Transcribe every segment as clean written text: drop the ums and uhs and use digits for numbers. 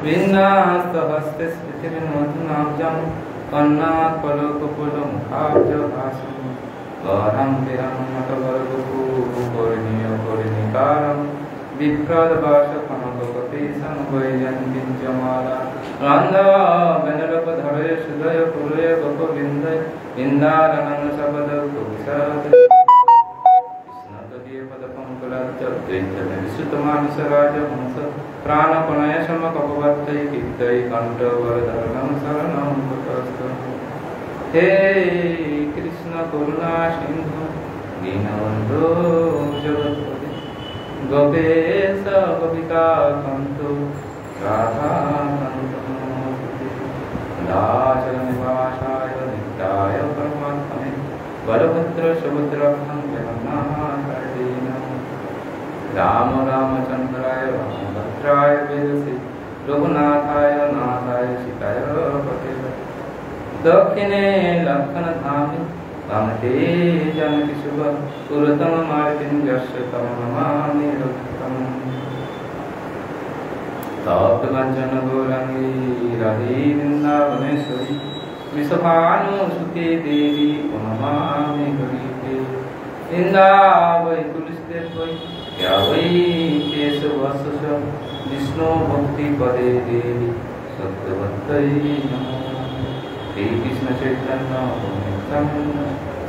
विन्यास्तहस्ते स्मृतिर्मधुनाब्जं कन्नात्पलकपुलमुखाब्जभासं गहनं तिरं नटवरगुपूर्णियपूर्णिकारं विभ्रदभाषकनकपतिसं वैजन्तिञ्चमाला गान्धावनरपधरे सुदय पुरय गोपविन्दय इन्दारणं शबदकुविशद विश्रुतमानसराजहंस प्राणपणय समकपवर्तै कीर्तै कण्ठवरधरणं शरणं कुतस्तु हे कृष्ण करुणा सिन्धु दीनबन्धो जगत्पते गोपेश गोपिकान्तो राधाकान्तो दासनिवासाय नित्याय परमात्मने बलभद्र सुभद्राभ्यां जगन्नाथाय राम रामचन्द्राय रामभद्राय वेदसे रघुनाथाय नाथाय सीताय पते दक्षिणे लक्ष्मणधामे वामते जानकीशुभ पुरतम मार्तिञ्जस्य तं नमामि रघुत्तमम् तप्तकाञ्चन गौराङ्गी राधे वृन्दावनेश्वरी वृषभानुसुते देवी नमामि गरीते वृन्दावै तुलसीदेवै या वै केशवस्य विष्णु भक्ति पदे देवी सत्यवत्यै नमो श्री कृष्ण चैतन्य नित्यानंद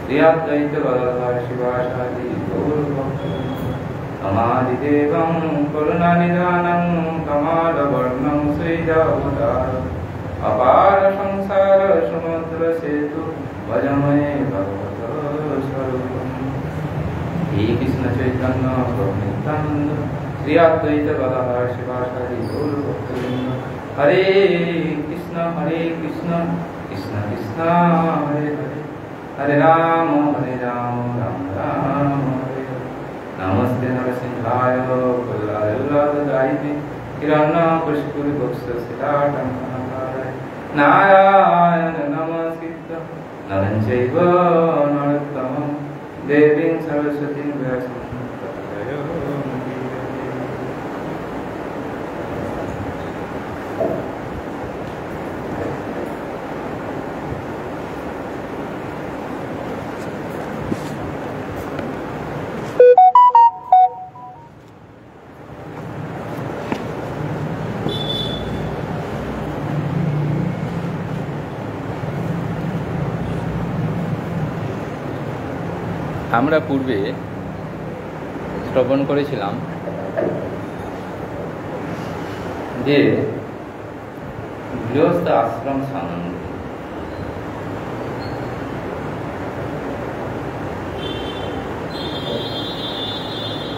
श्री अद्वैत गदाधर शिवासादि गौरभक्तवृन्द अमादिदेवं करुणानिधानं कमलवर्णं श्रीरावतारम् अपार संसार समुद्र सेतु भजमये भगवतः स्वरूपम् श्री कृष्ण चैतन्य नित्यानंद श्री अद्वैत गदाधर शिवासादि गौरभक्तवृन्द हरे कृष्ण कृष्ण कृष्ण हरे हरे हरे राम राम राम हरे हरे नमस्ते नरसिंहाय कुलालदायिने हिरण्यकशिपुरिवक्षशिलाटं नारायण नमस्कृत्य नरं चैव नरोत्तमं देवीं सरस्वतीं व्यासं ततो আমরা পূর্বে শ্রবণ করেছিলাম যে গৃহস্থ আশ্রম সম্বন্ধে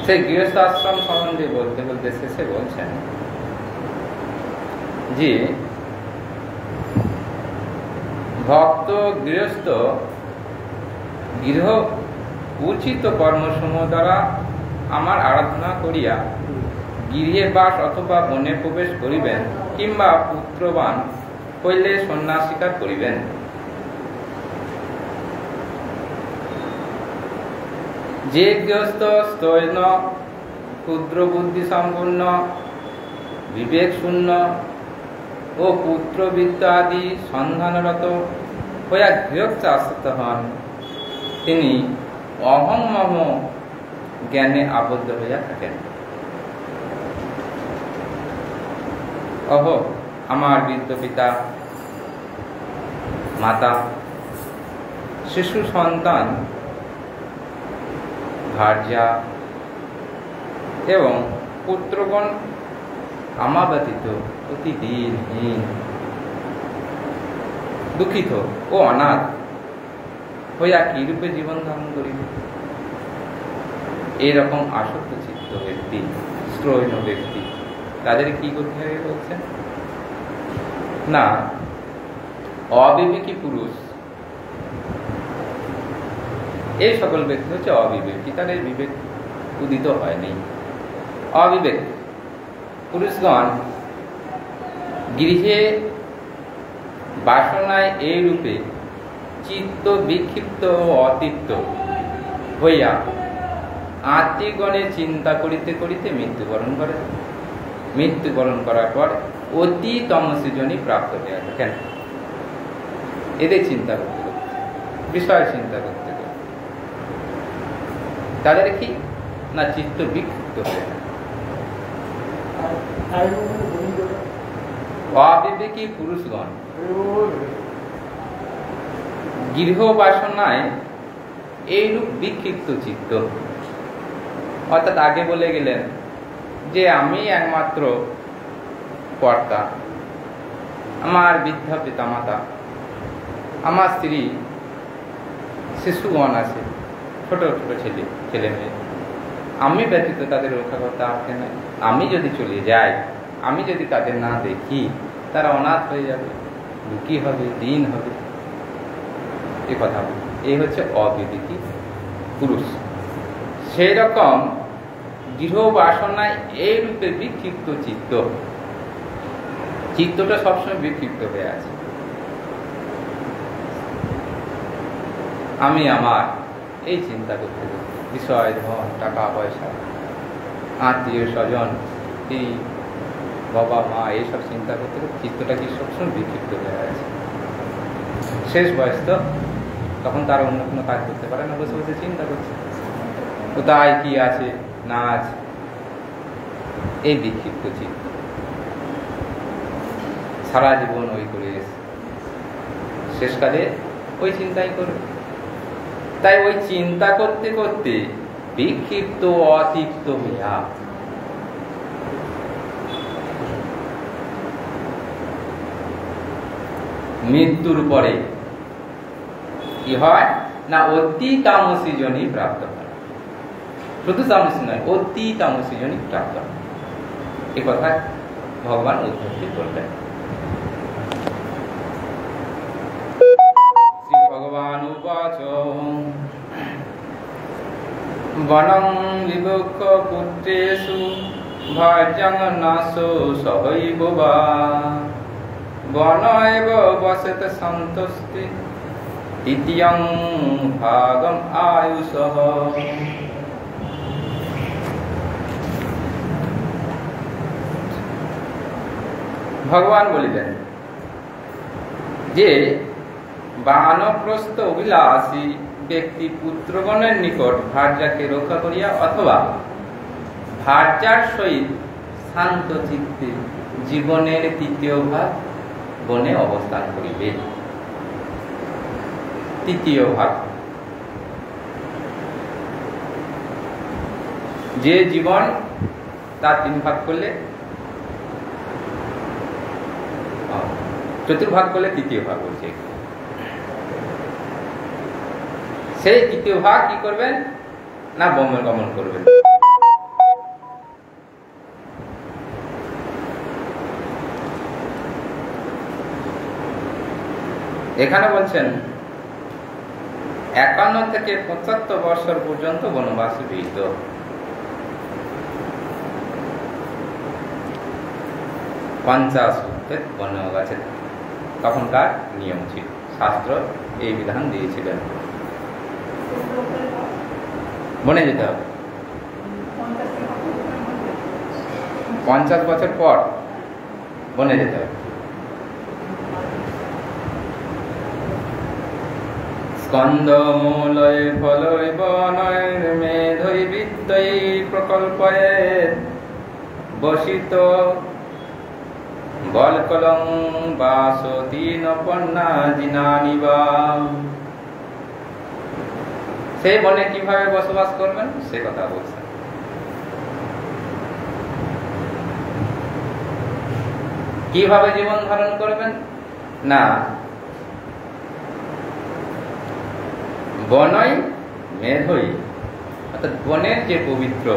সেই গৃহস্থ আশ্রম সম্বন্ধে বলতে বলতে শেষে বলছেন যে ভক্ত গৃহস্থ গৃহ উচিত কর্মসমূহ দ্বারা আমার আরাধনা করিয়া গৃহে বাস অথবা বনে প্রবেশ করিবেন কিংবা পুত্রবান হইলে সন্ন্যাস স্বীকার করিবেন। যে গৃহস্থ স্তৈন ক্ষুদ্র বুদ্ধি সম্পূর্ণ বিবেক শূন্য ও পুত্রবিদ্যা আদি সন্ধানরত হইয়া গৃহস্থে আশ্রিত হন তিনি অহং মম জ্ঞানে আবদ্ধ হইয়া থাকেন। অহো আমার বৃদ্ধ পিতা মাতা শিশু সন্তান ভার্যা এবং পুত্রগণ আমা ব্যতীত অতি দিনহীন দুঃখিত ও অনাথ হইয়া কিরূপে জীবন ধারণ করিবে? এরকম আসক্ত চিত্ত ব্যক্তি স্ত্রৈণ ব্যক্তি তাদের কি করতে হবে বলছেন না, অবিবেকী পুরুষ এই সকল ব্যক্তি হচ্ছে অবিবেকী, তাদের বিবেক উদিত হয়নি। অবিবেক পুরুষগণ গৃহে বাসনায় এই রূপে চিত্ত বিক্ষিপ্ত ও অতিপ্ত হইয়া আত্মীয়গণের চিন্তা করিতে করিতে মৃত্যুবরণ করে। মৃত্যুবরণ করার পর অতি তমসীজনই প্রাপ্ত হয়ে আছে। কেন? এদের চিন্তা করতে করতে, বিষয় চিন্তা করতে করতে তাদের কি না চিত্ত বিক্ষিপ্ত হয়ে যায়। অবিবেকী পুরুষগণ গৃহ বাসনায় এইরূপ বিক্ষিপ্ত চিত্ত, অর্থাৎ আগে বলে গেলেন যে আমি একমাত্র কর্তা, আমার বৃদ্ধা পিতামাতা, আমার স্ত্রী, শিশুগণ আছে, ছোট ছোট ছেলে মেয়ে, আমি ব্যতীত তাদের রক্ষা করতে আসে না। আমি যদি চলে যাই, আমি যদি তাদের না দেখি, তারা অনাথ হয়ে যাবে, দুঃখী হবে, দিন হবে। এ কথা এই হচ্ছে অবিবেকী পুরুষ। সেই রকম গৃহ বাসনায় এই রূপে বিক্ষিপ্ত চিত্ত, চিত্তটা সবসময় বিক্ষিপ্ত হয়ে আছে। আমি আমার এই চিন্তা করতে করতে, বিষয়, ধন, টাকা পয়সা, আত্মীয় স্বজন, এই বাবা মা, এইসব চিন্তা করতে করতে চিত্তটা কি সবসময় বিক্ষিপ্ত হয়ে আছে। শেষ বয়স তো, তখন তারা অন্য কোনো কাজ করতে পারে না, বসে বসে চিন্তা করছে কোথায় কি আছে না আছে। এই বিক্ষিপ্ত চিত্ত সারা জীবন ওই করে এসে শেষকালে ওই চিন্তাই করবে। তাই ওই চিন্তা করতে করতে বিক্ষিপ্ত অতিক্ত হইয়া মৃত্যুর পরে কি হয় না অতি তামসী জনি প্রাপ্ত হয়। শুধু তামসী নয়, অতি তামসী জনি প্রাপ্ত হয়। এ কথা ভগবান উদ্ধৃতি করলেন। শ্রী ভগবান উবাচ বনং বিভক্ষ পুত্রেষু ভার্যং নাশো সহৈব বা বন এব বসত সন্তুষ্টি তৃতীয়ং ভাগম আয়ুষঃ। ভগবান বলিলেন যে বানপ্রস্থ অভিলাষী ব্যক্তি পুত্রগণের নিকট ভার্যাকে রক্ষা করিয়া অথবা ভার্যার সহিত শান্ত চিত্তে জীবনের তৃতীয় ভাগ বনে অবস্থান করিবে। তৃতীয় ভাগ, যে জীবন তার তিন ভাগ করলে, চতুর্ভাগ করলে তৃতীয় ভাগ বলছে। সেই তৃতীয় ভাগ কি করবেন না বনে গমন করবেন। এখানে বলছেন 51 থেকে 75 বছর পর্যন্ত বনবাসে বিহিত। 50 বনবাসে তখনকার নিয়ম ছিল, শাস্ত্র এই বিধান দিয়েছিলেন। বনে যেতে হবে 50 বছর পর বনে যেতে হবে। স্কন্ধমূলয় ফলয় বনয় মেধৈ বিদ্যৈ প্রকল্পয়ে বসিত বলকলং বাসতি নপন্না জিনানি বা। সেই বনে কিভাবে বসবাস করবেন সে কথা বলছেন। কিভাবে জীবন ধারণ করবেন না বনই মেধই, অর্থাৎ বনের যে পবিত্র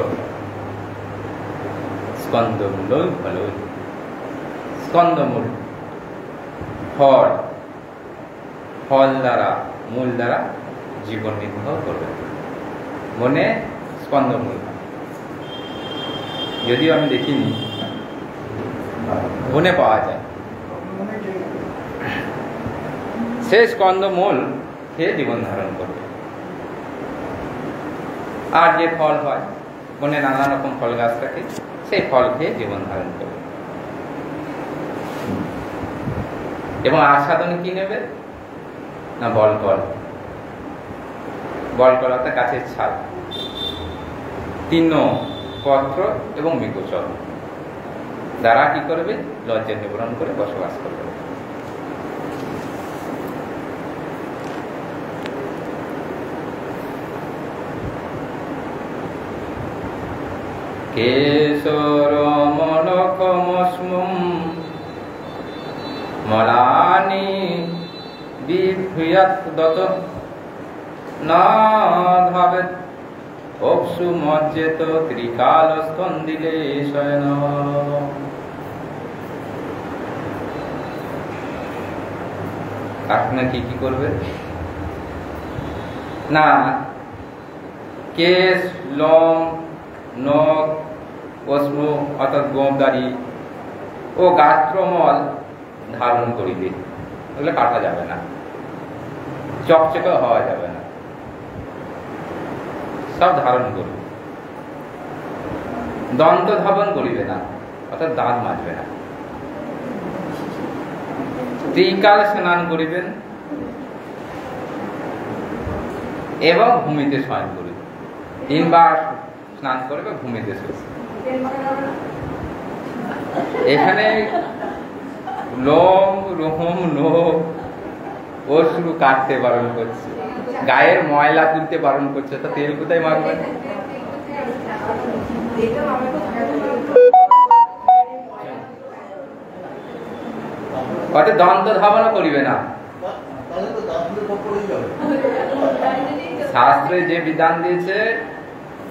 স্কন্ধমূল ফল, স্কন্ধমূল ফল, ফল দ্বারা মূল দ্বারা জীবন নির্বাহ করবেন। বনে স্কন্ধমূল, যদিও আমি দেখিনি, বনে পাওয়া যায়। সে স্কন্ধমূল খেয়ে জীবন ধারণ করবে। আর যে ফল হয় বনে নানা রকম ফল গাছ থাকে, সেই ফল খেয়ে জীবন ধারণ করবে। এবং আস্বাদন কি নেবে না বলকল, বলকল অর্থাৎ গাছের ছাল, তৃণ পত্র এবং মৃগচল দ্বারা কি করবে লজ্জা নিবারণ করে বসবাস করবে। কেশরমনকমস্মুম মলানি বিভূয়াৎ দত না ধাবেৎ অপসু মজ্জেত ত্রিকাল স্কন্দিলে শয়ন। আপনি কি কি করবে না কেশ, লোম, নখ, অশ্ম অর্থাৎ গোমদারি ও গাত্রমল ধারণ করিবে, ওগুলো কাটা যাবে না, চকচকে হওয়া যাবে না, সব ধারণ করবে। দন্ত ধাবন করিবে না অর্থাৎ দাঁত মাজবে না। ত্রিকাল স্নান করিবেন এবং ভূমিতে শয়ন করিবে, 3 বার স্নান করবে, ভূমিতে শুবে। এখানে লোম, রোম, নখ, অশ্রু কাটতে বারণ করছে, গায়ের ময়লা তুলতে বারণ করছে, তা তেল কোথায় মাখবেন? অর্থাৎ দন্ত ধাবনও করিবে না। শাস্ত্রে যে বিধান দিয়েছে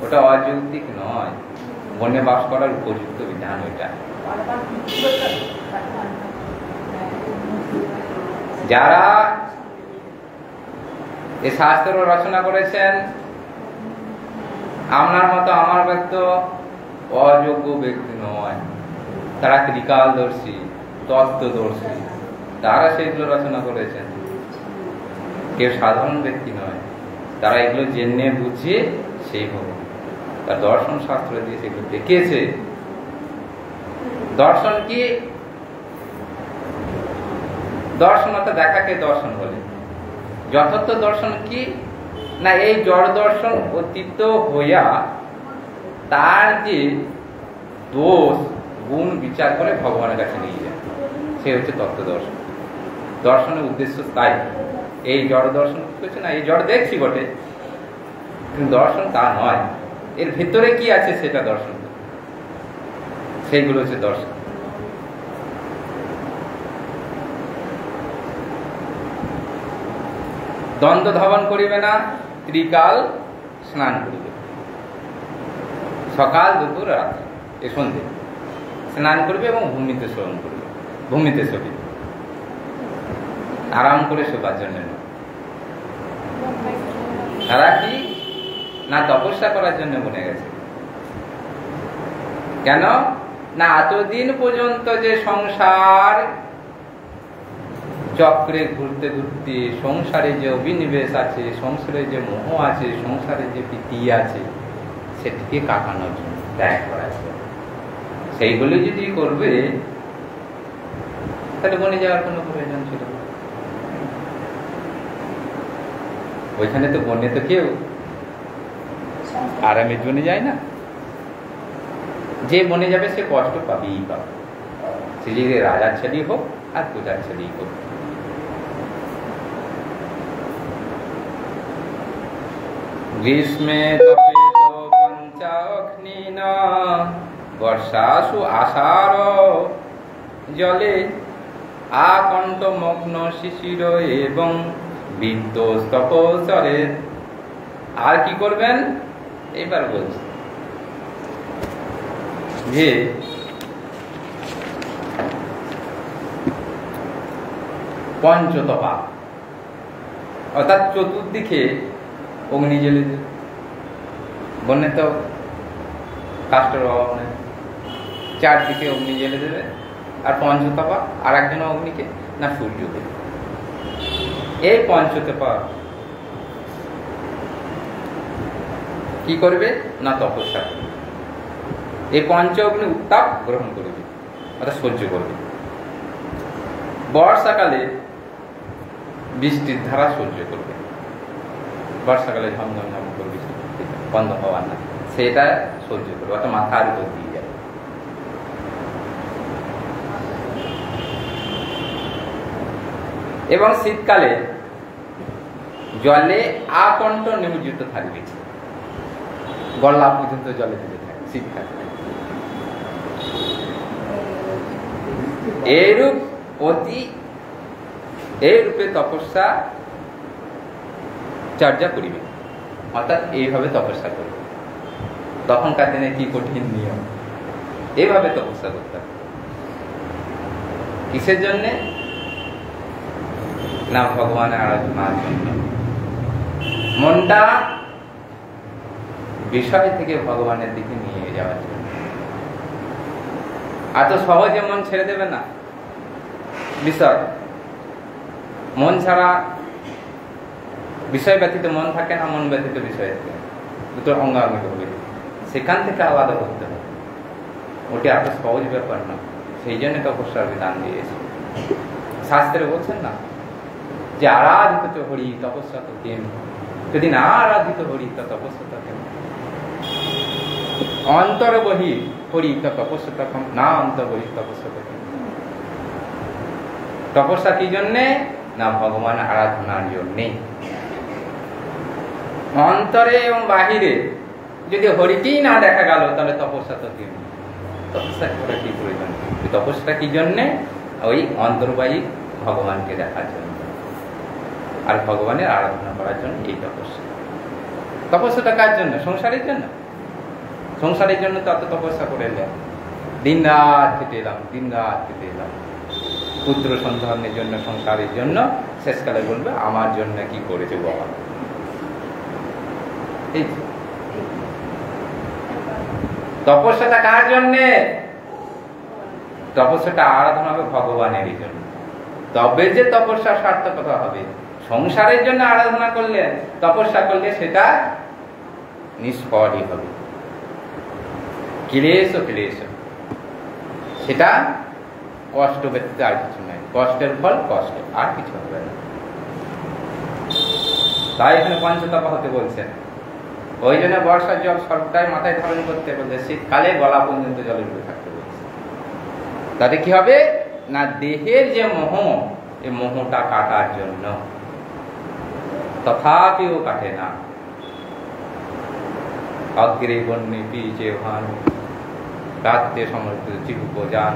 ওটা অযৌক্তিক নয়, বনে বাস করার উপযুক্ত বিধান ওইটা। যারা এই শাস্ত্র রচনা করেছেন আপনার মতো আমার মতো অযোগ্য ব্যক্তি নয়, তারা ত্রিকালদর্শী, তত্ত্বদর্শী, তারা সেগুলো রচনা করেছেন, কেউ সাধারণ ব্যক্তি নয়। তারা এগুলো জেনে বুঝে সেইভাবে তার দর্শন শাস্ত্র দিয়ে সেগুলো দেখিয়েছে। দর্শন কি? দর্শন অর্থাৎ দেখাকে দর্শন বলে। যথার্থ দর্শন কি না এই জড় দর্শন অতীত হইয়া তার যে দোষ গুণ বিচার করে ভগবানের কাছে নিয়ে যায়, সে হচ্ছে তত্ত্ব দর্শন। দর্শনের উদ্দেশ্য তাই। এই জড় দর্শন করছে না, এই জড় দেখছি বটে, কিন্তু দর্শন তা নয়, এর ভিতরে কি আছে সেটা দর্শন, সেইগুলো হচ্ছে দর্শন। দ্বন্দ্ব ধাবন করিবে না, ত্রিকাল স্নান করিবে, সকাল, দুপুর, রাত্রে, এ সন্ধ্যে স্নান করবে এবং ভূমিতে শয়ন করবে, ভূমিতে শোবে, আরাম করে শোবার জন্য। তারা কি না তপস্যা করার জন্য বনে গেছে। কেন না এতদিন পর্যন্ত যে সংসার চক্রে ঘুরতে ঘুরতে সংসারে যে অভিনিবেশ আছে, সংসারে যে মোহ আছে, সংসারে যে প্রীতি আছে, সেটিকে কাটানোর জন্য, ত্যাগ করার জন্য। সেইগুলি যদি করবে তাহলে বনে যাওয়ার কোনো প্রয়োজন ছিল না। ওইখানে তো বনে তো কেউ আরামের জন্য যায় না। যে বনে যাবে সে কষ্ট পাবেই পাবে, সে যদি রাজার ছেলে হোক আর পূজার ছেলেই হোক। গ্রীষ্মে তপেত পঞ্চাগ্নিন বর্ষাসু আষাঢ় জলে আকণ্ঠ মগ্ন শিশির এবং বিদ্যস্তপচরে। আর কি করবেন এইবার বলছি যে পঞ্চতপা অর্থাৎ চতুর্দিকে অগ্নি জ্বেলে দেবে। বন্যে তো কাষ্ঠের অভাব নেই, চারদিকে অগ্নি জ্বেলে দেবে। আর পঞ্চতপা আর একজন অগ্নিকে না সূর্যকে। এই পঞ্চতপা কি করবে না তপস্যা করবে, এই পঞ্চ অগ্নি উত্তাপ গ্রহণ করবে অর্থাৎ সহ্য করবে। বর্ষাকালে বৃষ্টির ধারা সহ্য করবে, বর্ষাকালে ঝমঝম ঝম করে বৃষ্টি বন্ধ হওয়ার না, সেটা সহ্য করবে, অর্থাৎ মাথার উপর দিয়ে যাবে। এবং শীতকালে জলে আকণ্ঠ নিমজ্জিত থাকবে, গলা পর্যন্ত জলে ডুবে থাকে শীতকালে। এইরূপে তপস্যা চর্যা করিবে, অর্থাৎ এইভাবে তপস্যা করবে। তখনকার দিনে কি কঠিন নিয়ম, এইভাবে তপস্যা করতে হবে। কিসের জন্যে? না ভগবানের আরাধনার জন্য। মনটা বিষয় থেকে ভগবানের দিকে নিয়ে যাওয়ার জন্য। এত সহজে মন ছেড়ে দেবে না বিষয়। মন ছাড়া বিষয় ব্যতীত মন থাকে না, মন ব্যতীত বিষয় থাকে, দুটো অঙ্গাঙ্গিক হবে। সেখান থেকে আলাদা করতে হবে, ওটা এত সহজ ব্যাপার না। সেই জন্য তপস্যার বিধান দিয়েছে। শাস্ত্রে বলছেন না যে আরাধিত হরি তপস্যা তো কেন, যদি না আরাধিত হরি তা তপস্যা তো কেন। অন্তর বহি হরি তা তপস্যা তখন না, অন্তর বহি তপস্যা তো কেন। তপস্যা কি জন্যে? না ভগবান আরাধনার জন্যে। অন্তরে এবং বাহিরে যদি হরিকেই না দেখা গেল তাহলে তপস্যা তো কেন। তপস্যা করা কি প্রয়োজন? তপস্যাটা কি জন্যে? ওই অন্তর্বাহী ভগবানকে দেখার জন্য আর ভগবানের আরাধনা করার জন্য এই তপস্যা। তপস্যাটা কার জন্য? সংসারের জন্য। সংসারের জন্য তো অত তপস্যা করে এলাম, দিন রাত খেটে এলাম, দিন রাত খেটে এলাম পুত্র সন্তানের জন্য, সংসারের জন্য। শেষকালে বলবে আমার জন্য কি করেছে বাবা। এই তপস্যাটা কার জন্যে? তপস্যাটা আরাধনা হবে ভগবানেরই জন্য। তবে যে তপস্যা সার্থকতা হবে। সংসারের জন্য আরাধনা করলে, তপস্যা করলে সেটা নিষ্ফলই হবে। ক্লেশ ক্লেশ, সেটা কষ্ট ব্যতীত আর কিছু নয়। কষ্টের ফল কষ্ট, আর কিছু হবে না। তাই এখানে পঞ্চতপা হতে বলছেন। ওই জন্য বর্ষার জল সবটাই মাথায় ধারণ করতে বলছে, শীতকালে গলা পর্যন্ত জলে ডুবে থাকতে বলছে। তাতে কি হবে না, দেহের যে মোহ, এই মোহটা কাটার জন্য। তথাপিও কাটে না। অগ্রে বন্যে পিচে ভান, রাত্রে সমর্পিত চিবুক যান,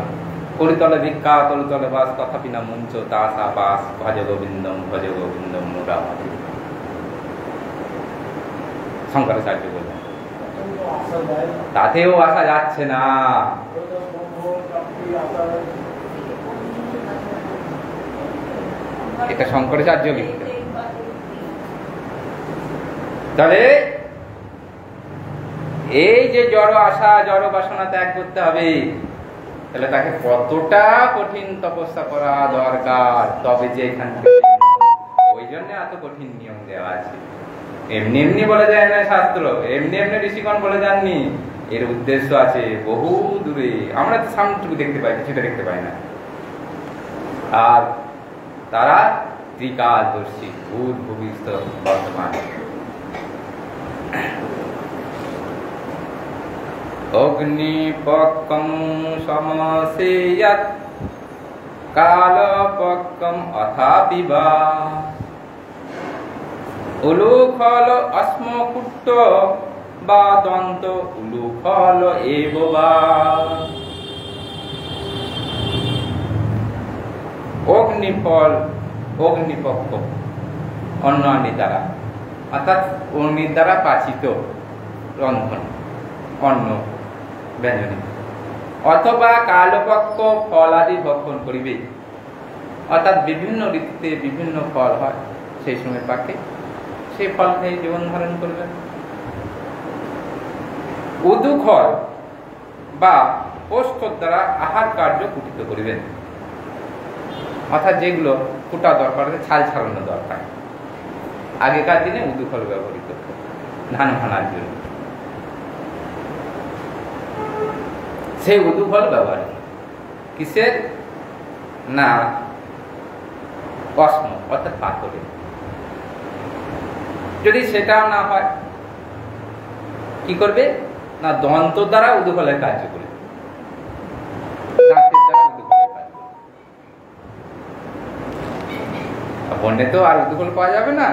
কলিতলে ভিক্ষা তলুতলে বাস, তথাপি না মুঞ্চ তাসা বাস, ভজ গোবিন্দম মুরারি। শঙ্করাচার্য বললেন তাতেও আসা যাচ্ছে না। এটা শঙ্করাচার্য লিখতেন। তাহলে এই যে জড় আশা, জড় বাসনা ত্যাগ করতে হবে, তাহলে তাকে কতটা কঠিন তপস্যা করা দরকার, তবে যে এখান থেকে। ওই জন্য এত কঠিন নিয়ম দেওয়া আছে। এমনি এমনি বলে দেয় না শাস্ত্র, এমনি এমনি ঋষিগণ বলে যাননি। এর উদ্দেশ্য আছে বহু দূরে। আমরা তো সামনেটুকু দেখতে পাই, কিছুটা দেখতে পাই না। আর তারা ত্রিকালদর্শী, ভূত ভবিষ্যৎ বর্তমান। অগ্নিপক্কম সমসেয়ৎ কালপক্কম অথাপি বা, উলুখল অস্মকুট্ট বা দন্ত উলুখল এব বা। অগ্নিফল, অগ্নিপক্ক অন্যান্য দ্বারা, অর্থাৎ অগ্নির দ্বারা পাচিত রন্ধন, অন্ন ব্যঞ্জনে, অথবা কালপক্ক ফল আদি ভক্ষণ করিবে। অর্থাৎ বিভিন্ন ঋতুতে বিভিন্ন ফল হয়, সেই সময় পাকে, সেই ফল খেয়ে জীবন ধারণ করবে। উদুখল বা পোষ্ঠর দ্বারা আহার কার্য কুটিত করিবেন। অর্থাৎ যেগুলো কুটা দরকার, ছাল ছাড়ানো দরকার। আগেকার দিনে উদুখল ব্যবহৃত হতো ধান ভানার জন্য, সেই উদুফল ব্যবহার। কিসের? না অশ্ম অর্থাৎ পাথরে। যদি সেটাও না হয় কি করবে না দন্ত দ্বারা উদুফলের কার্য করবে, দাঁতের দ্বারা উদুফলের কাজ করবে। বন্যে তো আর উদুফল পাওয়া যাবে না,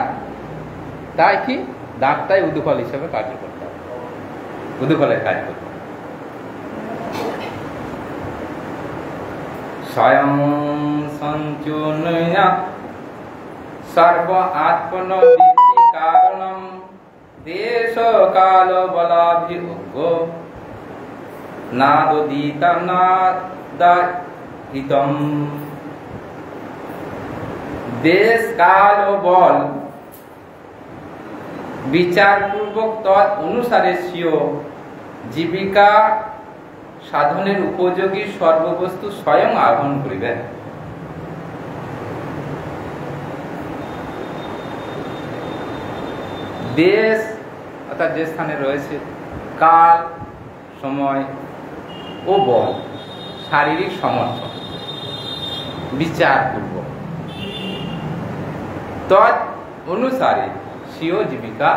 তাই কি দাঁতটাই উদুফল হিসেবে কার্য করতে হবে, উদুফলের কাজ করতে হবে। স্বয়ং সঞ্চুনয়া সর্ব আত্মন বৃত্তি কারণম দেশ কাল বলাভিভোগ নাদোদিতা নাদাহিতম। দেশ কাল ও বল বিচারপূর্বক তৎ অনুসারে স্বীয় জীবিকা সাধনের উপযোগী সর্ববস্তু স্বয়ং আহরণ করিবেন। দেশ অর্থাৎ যে স্থানে রয়েছে, কাল সময় ও বল শারীরিক সমর্থন বিচারপূর্বক তৎ অনুসারে স্বীয় জীবিকা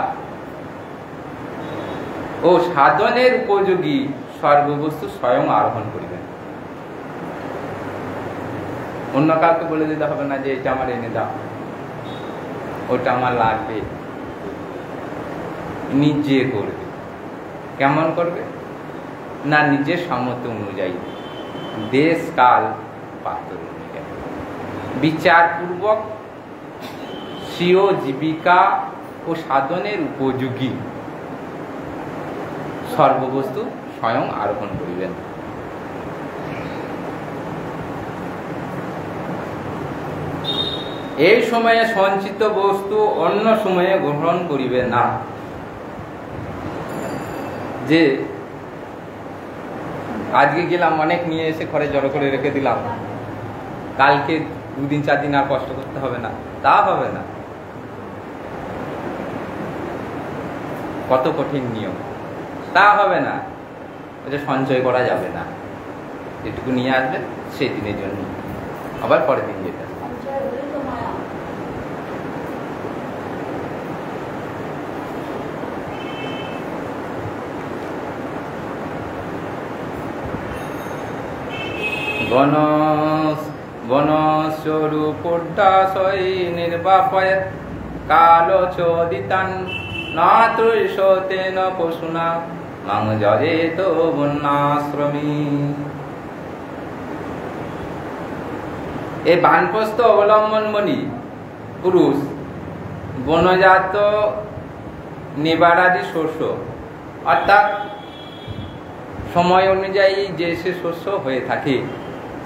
ও সাধনের উপযোগী সর্ববস্তু স্বয়ং আরোহণ করিবেন। অন্য কাউকে বলে দিতে হবে না যে এটা আমার এনে দাও, ওটা আমার লাগবে, নিজে করবে। কেমন করবে না নিজের সামর্থ্য অনুযায়ী, দেশ কাল পাত্র অনুযায়ী বিচারপূর্বক স্বীয় জীবিকা ও সাধনের উপযোগী সর্ববস্তু স্বয়ং আরোহণ করিবেন। এই সময়ে সঞ্চিত বস্তু অন্য সময়ে গ্রহণ করিবে না। যে আজকে গেলাম অনেক নিয়ে এসে ঘরে জড়ো করে রেখে দিলাম, কালকে 2 দিন 4 দিন আর কষ্ট করতে হবে না, তা হবে না। কত কঠিন নিয়ম, তা হবে না। ওটা সঞ্চয় করা যাবে না, যেটুকু নিয়ে আসবেন সেই দিনের জন্য, আবার পরের দিন যেতে। বনস্বরূপোড্ডাশয় নির্বাপয় কালচোদিতান না তৃষতেন পশুনা মাং জরেত বন্যাশ্রমী। এই বানপ্রস্থ অবলম্বনমণি পুরুষ বনজাত নিবারাদি শস্য অর্থাৎ সময় অনুযায়ী যে সে শস্য হয়ে থাকে,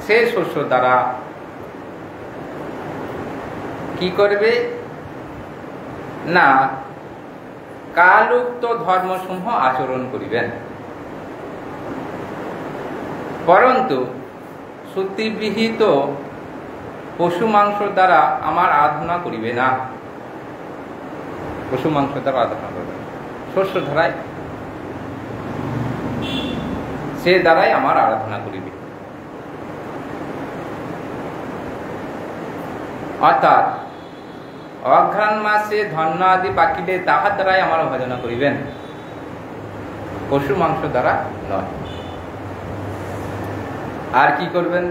সে শস্য দ্বারা কি করবে না কালোক্ত ধর্মসমূহ আচরণ করিবেন, পরন্তু শ্রুতিবিহিত পশু মাংস দ্বারা আমার আরাধনা করিবে না। পশু মাংস দ্বারা আরাধনা করবে, শস্য ধারায় সে দ্বারাই আমার আরাধনা করিবে। অর্থাৎ অঘ্রাণ মাসে ধন্য আদি পাকিলে তাহার দ্বারাই আমার ভজনা করিবেন, পশু মাংস দ্বারা নয়। আর কি করবেন?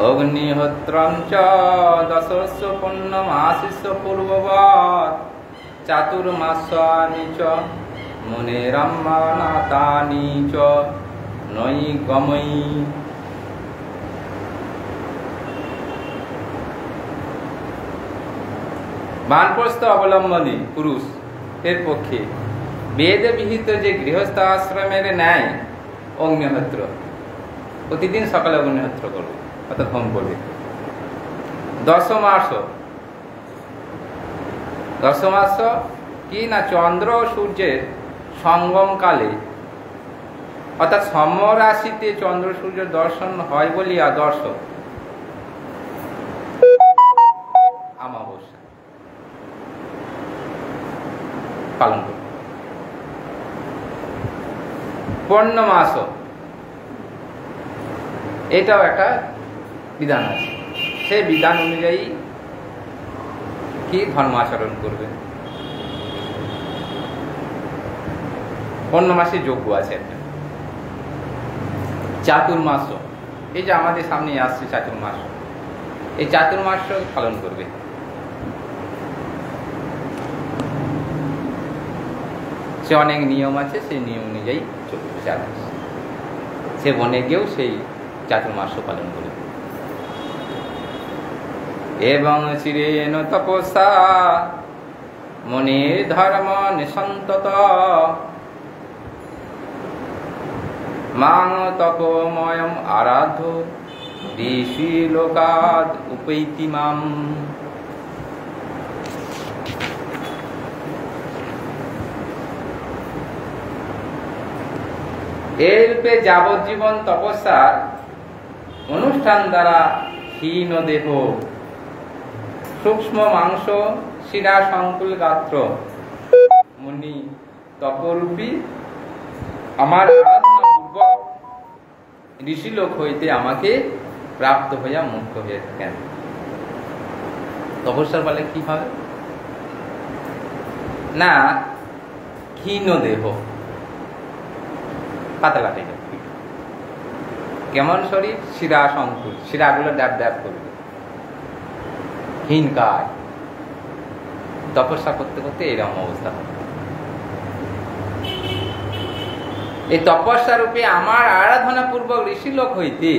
অগ্নিহোত্রম চ দশস্য পুণ্যমাসিস্য পূর্ববৎ চাতুর্মাসানি চ মুনিরাম্মানাতানি চ নৈ গময়ি। বানপ্রস্থ অবলম্বনে পুরুষ এর পক্ষে বেদ বিহিত যে গৃহস্থ আশ্রমের ন্যায় অগ্নিহোত্র, প্রতিদিন সকালে অগ্নিহোত্র করবে অর্থাৎ হোম করবে। 10 মাস কি না চন্দ্র ও সূর্যের সঙ্গমকালে অর্থাৎ সমরাশিতে চন্দ্র সূর্য দর্শন হয় বলিয়া দর্শক অমাবস্যা পালন করবে। পূর্ণমাস এটাও একটা বিধান আছে, সেই বিধান অনুযায়ী কি ধর্মাচরণ করবে। পূর্ণমাসে যজ্ঞ আছে একটা, চাতুর্মাস, এই যে আমাদের সামনে আসছে চাতুর্মাস, এই চাতুর্মাস পালন করবে। সে অনেক নিয়ম আছে, সেই নিয়ম অনুযায়ী চলবে। সে বনে গিয়েও সেই চাতুর্মাস পালন করবে। এবং চিরেন তপস্যা মনির ধর্ম নিসন্তত মাং তপময়ম আরাধ্য ঋষি লোকাদ উপৈতি মাম। এই রূপে যাবজ্জীবন তপস্যার অনুষ্ঠান দ্বারা হীন দেহ, সূক্ষ্ম মাংস, শিরা সংকুল গাত্র মুনি তপরূপী আমার আরাধনা পূর্বক ঋষিলোক হইতে আমাকে প্রাপ্ত হইয়া মুক্ত হয়ে থাকেন। তপস্যার ফলে কি হবে না, ক্ষীণ দেহ, পাতলা দেহ, কেমন শরীর, শিরা সংকুল, শিরাগুলো ড্যাব ড্যাব করবে, হীনকায়। তপস্যা করতে করতে এরকম অবস্থা হবে। এই তপস্যা রূপে আমার আরাধনা পূর্বক ঋষিলোক হইতে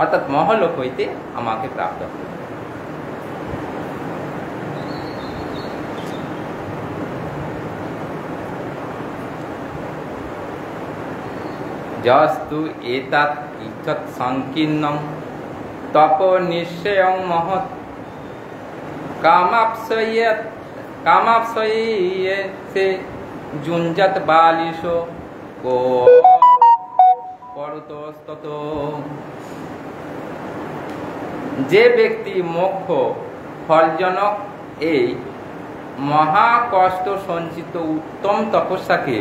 অর্থাৎ মহলোক হইতে আমাকে প্রাপ্ত হবে। যস্তু এতৎ ইচ্ছৎ সংকীর্ণং তপ নিশ্চয়ং মহৎ কামাপসয়ে সে যুঞ্জত বালিশ কো পরতস্তত। যে ব্যক্তি মোক্ষ ফলজনক এই মহাকষ্ট সঞ্চিত উত্তম তপস্যাকে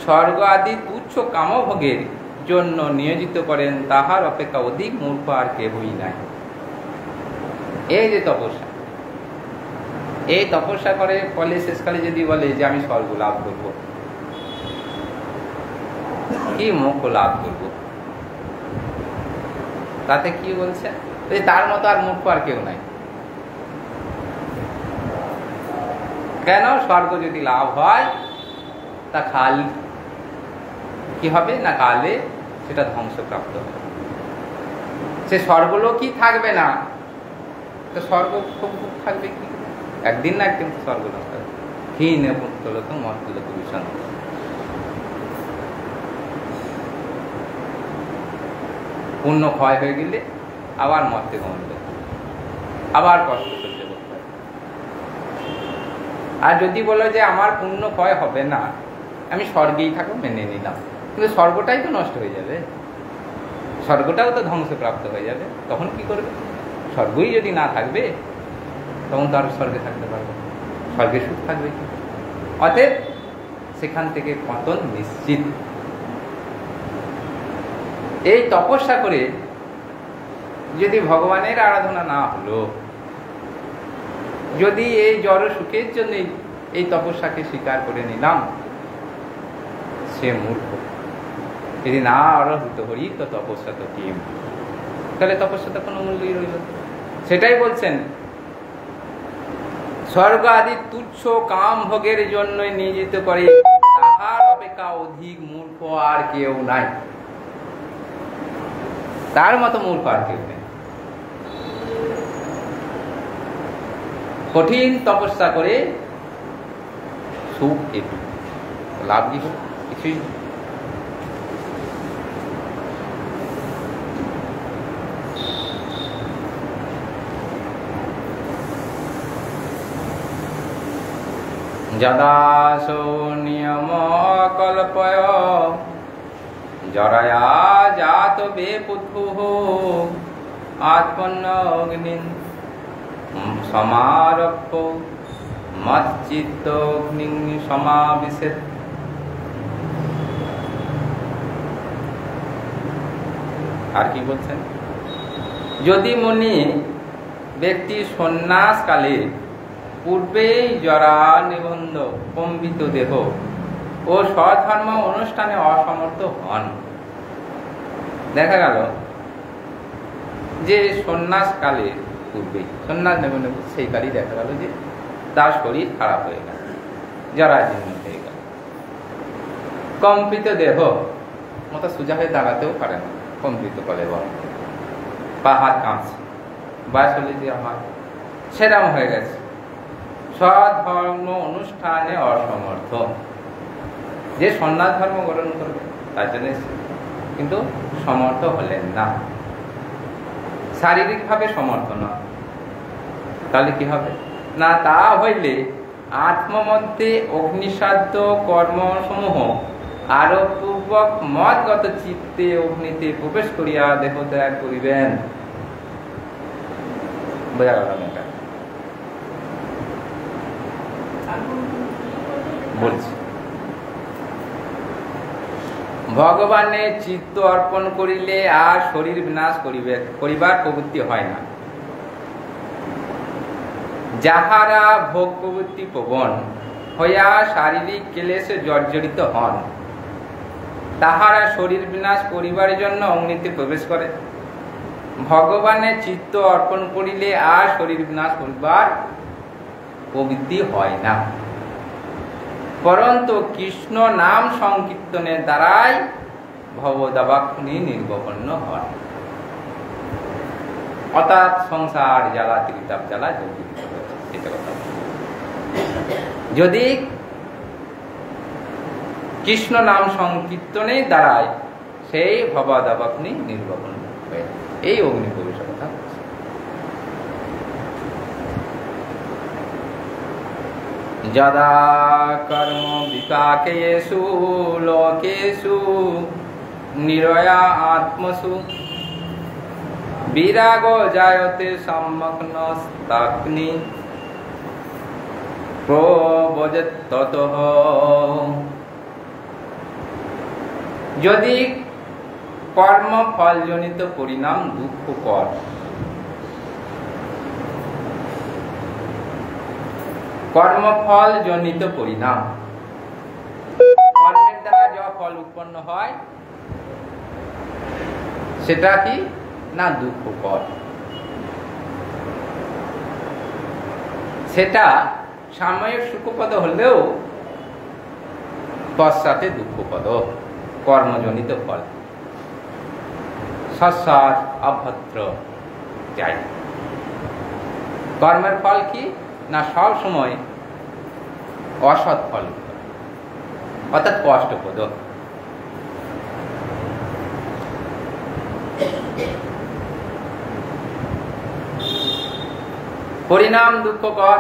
স্বর্গ আদি তুচ্ছ কামভোগের জন্য নিয়োজিত করেন, তাহার অপেক্ষা অধিক মূর্খ আর কেহই নাই। এই যে তপস্যা, এই তপস্যা করে ফলে শেষকালে যদি বলে যে আমি স্বর্গ লাভ করব, কি মোক্ষ লাভ করব, তাতে কি বলছে, তার মতো আর মূর্খ আর কেউ নাই। কেন? স্বর্গ যদি লাভ হয় তা খাল কি হবে না, কালে সেটা ধ্বংসপ্রাপ্ত হবে। সে স্বর্গলোকই থাকবে না, তো স্বর্গ খুব থাকবে কি, একদিন না একদিন স্বর্গলোক থাকবে। হীন মুক্তলোক মর্তলোক ভীষণ। পুণ্য ক্ষয় হয়ে গেলে আবার মর্তে গমন করতে, আবার কষ্ট সহ্য করতে হবে। আর যদি বলো যে আমার পুণ্য ক্ষয় হবে না, আমি স্বর্গেই থাকবো, মেনে নিলাম, কিন্তু স্বর্গটাই তো নষ্ট হয়ে যাবে, স্বর্গটাও তো ধ্বংসপ্রাপ্ত হয়ে যাবে। তখন কি করবে? স্বর্গই যদি না থাকবে তখন তো আর স্বর্গে থাকতে পারবে, স্বর্গে সুখ থাকবে কি? অতএব সেখান থেকে পতন নিশ্চিত। এই তপস্যা করে যদি ভগবানের আরাধনা না হলো, যদি এই জড় সুখের জন্য এই তপস্যাকে স্বীকার করে নিলাম, সে মূর্খ। যদি না আরহিত হরি তো তপস্যা তো কি, তাহলে তপস্যা তো কোনো মূল্যই রইল। সেটাই বলছেন, স্বর্গ আদি তুচ্ছ কাম ভোগের জন্য নিয়োজিত করে, তাহার অপেক্ষা অধিক মূর্খ আর কেউ নাই। তার মতো মূর্খ আর কেউ নেই। কঠিন তপস্যা করে সুখ একটু, লাভ কি হল? কিছুই। যদাসো নিয়ম কল্পয় জরায়া জাত বেপুত্রুঃ আত্মন্ন অগ্নিন সমারভ্য মচ্চিত্ত অগ্নি সমাবিশেত। আর কি বলছেন? যদি মনে ব্যক্তি সন্ন্যাসকালে পূর্বেই জরা নিবন্ধ কম্বিত দেহ ও স্বধর্ম অনুষ্ঠানে অসমর্থ হন, দেখা গেল যে সন্ন্যাসকালে পূর্বে সন্ন্যাস নেবেন সেই কালেই দেখা গেল যে তার শরীর খারাপ হয়ে গেল, জরাজীর্ণ হয়ে গেল, কম্পিত দেহ, মতো সোজা হয়ে দাঁড়াতেও পারে না, কম্পিত করে বল, পাহাড় কাঁপছে, বয়স হলে যে হয় সেরম হয়ে গেছে, স্বধর্ম অনুষ্ঠানে অসমর্থ, যে সন্ন্যাস ধর্ম গ্রহণ করবে তার জন্য কিন্তু সমর্থ হলেন না, শারীরিকভাবে সমর্থ নয়, তাহলে কি হবে না, তা হইলে আত্মমধ্যে অগ্নিসাধ্য কর্মসমূহ আরোপ পূর্বক মতগত চিত্তে অগ্নিতে প্রবেশ করিয়া দেহ ত্যাগ করিবেন। বোঝা গেল এটা বলছি, ভগবানে চিত্ত অর্পণ করিলে আর শরীর বিনাশ করিবার প্রবৃত্তি হয় না। যাহারা ভোগ প্রবৃত্তি প্রবণ হইয়া শারীরিক ক্লেশে জর্জরিত হন, তাহারা শরীর বিনাশ করিবার জন্য অগ্নিতে প্রবেশ করে। ভগবানে চিত্ত অর্পণ করিলে আর শরীর বিনাশ করিবার প্রবৃত্তি হয় না, পরন্তু কৃষ্ণ নাম সংকীর্তনের দ্বারাই ভবদাবাগ্নি নির্বপন্ন হয়, অর্থাৎ সংসার জ্বালা ত্রিতাপ জ্বালা এটা কথা। যদি কৃষ্ণ নাম সংকীর্তনের দ্বারাই সেই ভবদাবাগ্নি নির্বপন হয়, এই অগ্নি প্রবেশের কথা বলছে। যদা কর্ম বিপাকেষু লোকেষু নিরয়া আত্মসু বিরাগ জায়তে সম্মগ্নস্তাগ্নি প্রব্রজেৎ ততঃ। যদি কর্মফলজনিত পরিণাম দুঃখকর, কর্মফল জনিত পরিণাম, কর্মের দ্বারা যা ফল উৎপন্ন হয় সেটা কি না দুঃখকর, সেটা সাময়িক সুখপদ হলেও পশ্চাতে দুঃখপদ, কর্মজনিত ফল সৎসার অভদ্র যায়। কর্মের ফল কি না সব সময় অসৎ ফল, অর্থাৎ কষ্টপ্রদ। পরিণাম দুঃখকর।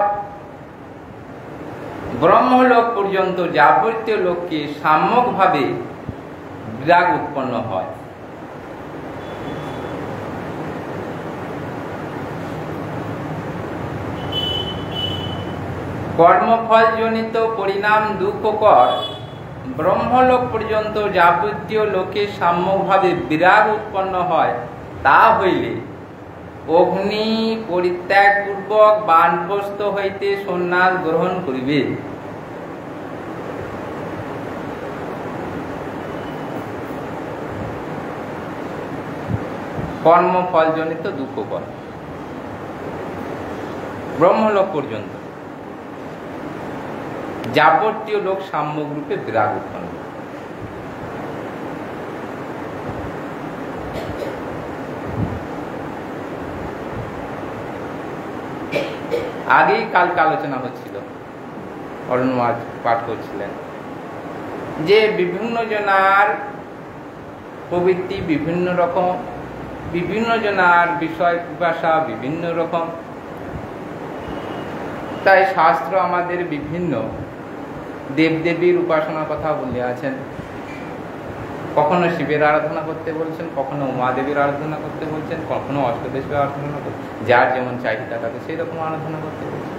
ব্রহ্মলোক পর্যন্ত যাবতীয় লোককে সাম্যকভাবে বিরাগ উৎপন্ন হয়। কর্মফলজনিত পরিণাম দুঃখকর। ব্রহ্মলোক পর্যন্ত যাবতীয় লোকে সাম্যকভাবে বিরাগ উৎপন্ন হয়, তা হইলে অগ্নি পরিত্যাগ পূর্বক বানপ্রস্থ হইতে সন্ন্যাস গ্রহণ করিবে। কর্মফলজনিত দুঃখকর ব্রহ্মলোক পর্যন্ত যাবতীয় লোক সাম্যক রূপে বিরাগ উৎপন্ন। আগেই কালকে আলোচনা হচ্ছিল, অরণ্য পাঠ করছিলেন যে বিভিন্ন জনার প্রবৃত্তি বিভিন্ন রকম, বিভিন্ন জনার বিষয় পিপাসা বিভিন্ন রকম, তাই শাস্ত্র আমাদের বিভিন্ন দেবদেবীর উপাসনার কথা বলে আছেন। কখনো শিবের আরাধনা করতে বলছেন, কখনো উমাদেবীর আরাধনা করতে বলছেন, কখনো অষ্টদেবের আরাধনা করতে, যার যেমন চাহিদা থাকে সেই রকম আরাধনা করতে বলছেন।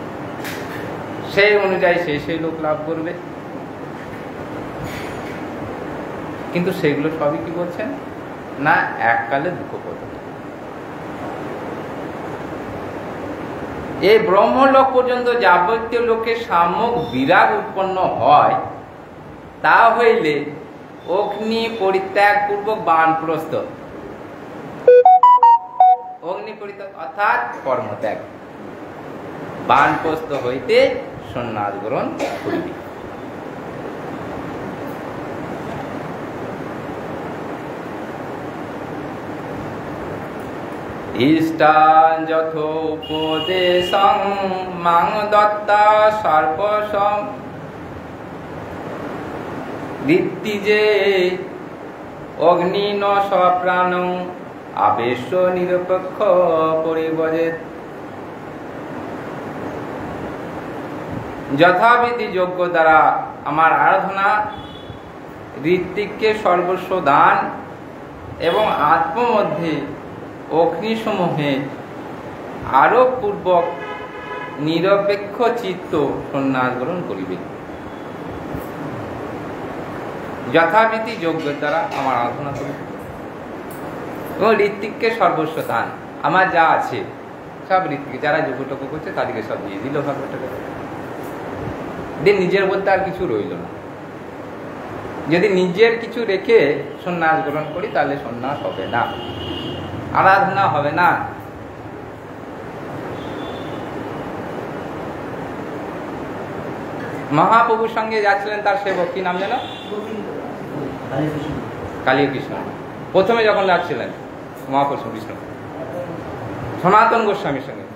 সেই অনুযায়ী সেই লোক লাভ করবে। কিন্তু সেগুলো সবই কি বলছেন না এককালে দুঃখপ্রদ। এই ব্রহ্মলোক পর্যন্ত যাবতীয় লোকের সাম্যক বিরাগ উৎপন্ন হয়, তা হইলে অগ্নি পরিত্যাগ পূর্বক বানপ্রস্থ, অগ্নি পরিত্যাগ অর্থাৎ কর্মত্যাগ, বানপ্রস্থ হইতে সন্ন্যাস গ্রহণ করিবে। ইষ্টান যথোপদেশং মাং দত্তা সর্বসং বৃত্তি যে অগ্নি ন সপ্রাণং আবেশ নিরপেক্ষ পরিবজেত। যথাবিধি যোগ্য দ্বারা আমার আরাধনা, ঋত্বিককে সর্বস্ব দান এবং আত্মমধ্যে অগ্নিসমূহে আরোপ পূর্বক নিরপেক্ষ চিত্ত সন্ন্যাস গ্রহণ করিবে। যথাবিধি যোগ্য দ্বারা আমার আরাধনা করিবে এবং ঋত্বিককে সর্বস্ব দান, আমার যা আছে সব ঋত্বিক, যারা যোগ্যটুকু করছে তাদেরকে সব দিয়ে দিল ভাগবতকে, দিয়ে নিজের বলতে আর কিছু রইল না। যদি নিজের কিছু রেখে সন্ন্যাস গ্রহণ করি তাহলে সন্ন্যাস হবে না, আরাধনা হবে না। মহাপ্রভুর সঙ্গে যাচ্ছিলেন তার সেবক, কি নাম যেন? কালী কৃষ্ণ। প্রথমে যখন যাচ্ছিলেন মহাপ্রভু কৃষ্ণ সনাতন গোস্বামীর সঙ্গে,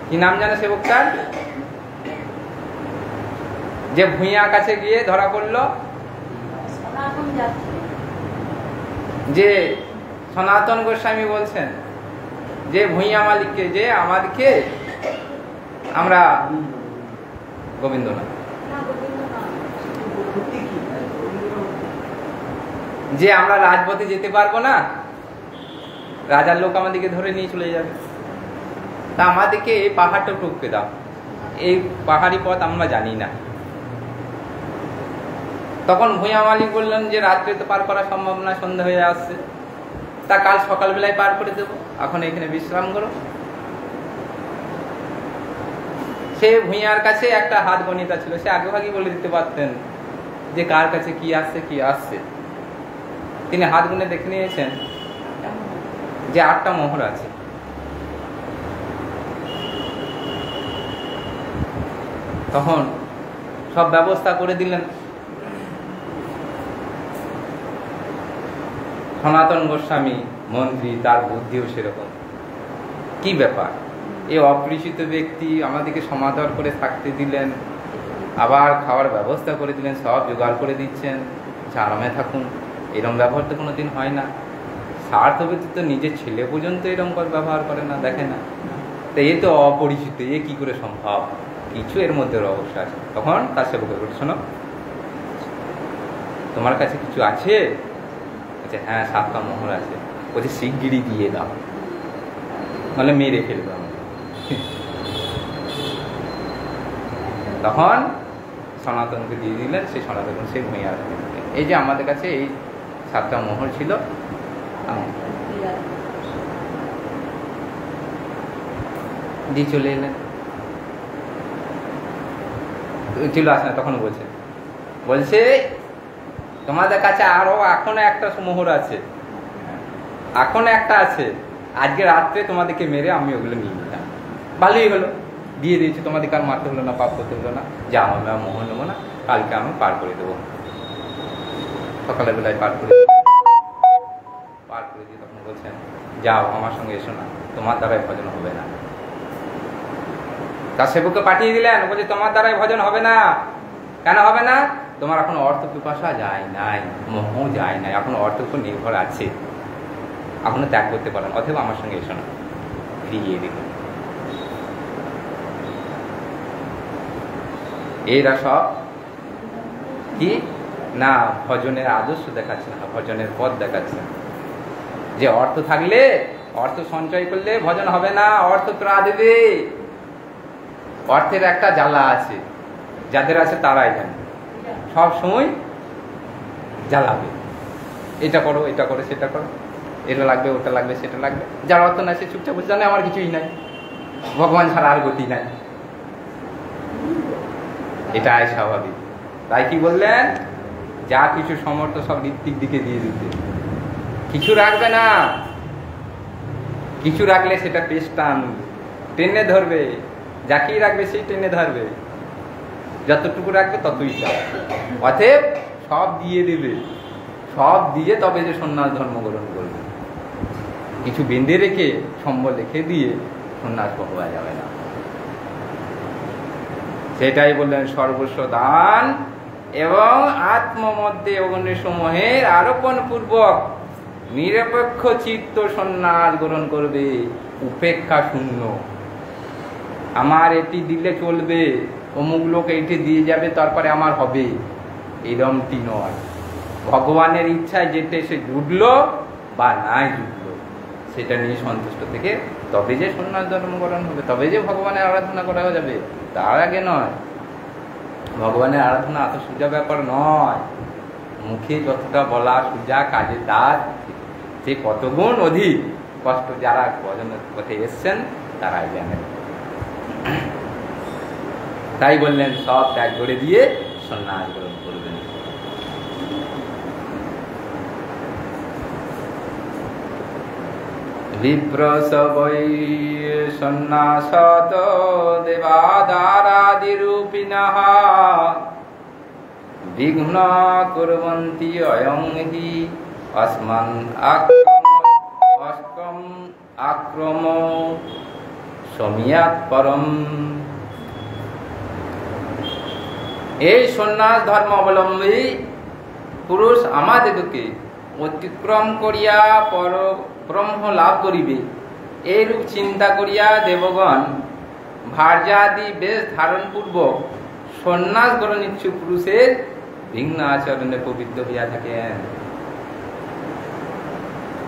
কি নাম জানে সেবকটার? যে ভূঁইয়ার কাছে গিয়ে ধরা পড়লো যে সনাতন গোস্বামী বলছেন যে ভূঁইয়া মালিককে যে আমাদেরকে আমরা গোবিন্দ না, যে আমরা রাজপথে যেতে পারবো না, রাজার লোক আমাদেরকে ধরে নিয়ে চলে যাবে, তা আমাদেরকে এই পাহাড়টা টপকে দাও, এই পাহাড়ি পথ আমরা জানি না। তখন ভূঁইয়া মালিক বললেন যে রাত্রে তো পার করা সম্ভব না, সন্ধ্যা হয়ে আসছে, তা কাল সকালবেলায় পার করে দেবো, এখন এখানে বিশ্রাম করো। সে ভূঁইয়ার কাছে একটা হাত গণিতা ছিল, সে আগেভাগই বলে দিতে পারতেন যে কার কাছে কি আসছে কি আসছে। তিনি হাত গুনে দেখে নিয়েছেন যে 8টা মোহর আছে। তখন সব ব্যবস্থা করে দিলেন। সনাতন গোস্বামী মন্ত্রী, তার বুদ্ধিও সেরকম, কি ব্যাপার, এই অপরিচিত ব্যক্তি আমাদেরকে সমাদর করে থাকতে দিলেন, আবার খাওয়ার ব্যবস্থা করে দিলেন, সব জোগাড় করে দিচ্ছেন, আরামে থাকুন। এরকম ব্যবহার তো কোনোদিন হয় না। স্বার্থ ব্যতীত নিজের ছেলে পর্যন্ত এরকম ব্যবহার করে না, দেখে না, তো এ তো অপরিচিত, এ কি করে সম্ভব, কিছু এর মধ্যে রহস্য আছে। তখন তার সেবক বলছে, শোনো তোমার কাছে কিছু আছে? বলছে হ্যাঁ 7টা মোহর আছে। বলছে শিগগিরই দিয়ে দাও, মানে মেরে ফেলবে আমাকে। তখন সনাতনকে দিয়ে দিলেন, সেই সনাতন সে ভূঁইয়া, এই যে আমাদের কাছে এই 7টা মোহর ছিল, দিয়ে চলে এলেন। চলে আসে না, তখন বলছে তোমাদের কাছে আরো এখনো একটা মোহর আছে, এখনো একটা আছে, আজকে রাত্রে তোমাদেরকে মেরে আমি ওগুলো নিয়ে নিলাম। ভালোই হলো, দিয়ে দিয়েছি, তোমাদেরকে আর মারতে হলো না, পাপ করতে হলো না, যা আমি মোহর নেবো না, কালকে আমি পার করে দেবো। সকালের বেলায় পার করে দিয়ে তখন বলছেন যাও আমার সঙ্গে এসো না, তোমার দ্বারাই ভজন হবে না। তার সেবককে পাঠিয়ে দিলেন, বলছে তোমার দ্বারাই ভজন হবে না। কেন হবে না? তোমার এখন অর্থ পিপাসা যায় নাই, মোহ যায় নাই, এখন অর্থের উপর নির্ভর আছে, এখনো ত্যাগ করতে পারেন, অথবা আমার সঙ্গে এসো না। ফিরিয়ে দিল। এরা সব কি না ভজনের আদর্শ দেখাচ্ছে না, ভজনের পথ দেখাচ্ছে, যে অর্থ থাকলে, অর্থ সঞ্চয় করলে ভজন হবে না, অর্থ ত্রা দেবে। অর্থের একটা জ্বালা আছে, যাদের আছে তারাই জানে, সব সময় জ্বালাবে, এটা করো, এটা করো, সেটা করো, এটা লাগবে, ওটা লাগবে, সেটা লাগবে। যার অর্থ নাই সে চুপচাপ বসে জানে আমার কিছুই নাই, ভগবান ছাড়া আর গতি নাই, এটাই স্বাভাবিক। তাই কি বললেন, যা কিছু সমর্থ সব ঋত্বিক দিকে দিয়ে দিতে, কিছু রাখবে না। কিছু রাখলে সেটা পেশ টেনে ধরবে, যাকেই রাখবে সেই টেনে ধরবে, যতটুকু রাখবে ততই চাও। অতএব সব দিয়ে দেবে, সব দিয়ে তবে যে সন্ন্যাস ধর্ম গ্রহণ করবে। কিছু বেঁধে রেখে সম্বল রেখে দিয়ে সন্ন্যাস পাওয়া যাবে না। সেটাই বললেন, সর্বস্ব দান এবং আত্মমধ্যে অগ্নিসমূহের আরোপণ পূর্বক নিরপেক্ষ চিত্ত সন্ন্যাস গ্রহণ করবে, উপেক্ষা শূন্য। আমার এটি দিলে চলবে, অমুক লোক এইটি দিয়ে যাবে তারপরে আমার হবে, এরমটি নয়। ভগবানের ইচ্ছায় যেতে সে জুটলো বা নাই জুটলো, সেটা নিয়ে সন্তুষ্ট থেকে তবে যে সন্ন্যাস ধর্ম গ্রহণ হবে, তবে যে ভগবানের আরাধনা করা যাবে, তার আগে নয়। ভগবানের আরাধনা এত সোজা ব্যাপার নয়। মুখে যতটা বলা সোজা, কাজে তার সে কত গুণ অধিক। কষ্ট যারা ভজনের পথে এসছেন তারাই জানেন। তাই বললেন সব ত্যাগ করে দিয়ে সন্ন্যাস গ্রহণ করবেন। বিপ্রসবৈ সন্ন্যাসত দেবাদারাদিরূপিণঃ বিঘ্ন কুর্বন্তি অয়ং হি अस्मन् আক্রম সমিয়াৎ পরম। এই সন্ন্যাস ধর্ম অবলম্বী পুরুষ আমাদিগকে অতিক্রম করিয়া পর ব্রহ্ম লাভ করিবে, এইরূপ চিন্তা করিয়া দেবগণ ভার্যাদি বেশ ধারণ পূর্বক সন্ন্যাস গ্রহণ ইচ্ছুক পুরুষের ভিন্ন আচরণে পবিত্র হইয়া থাকেন।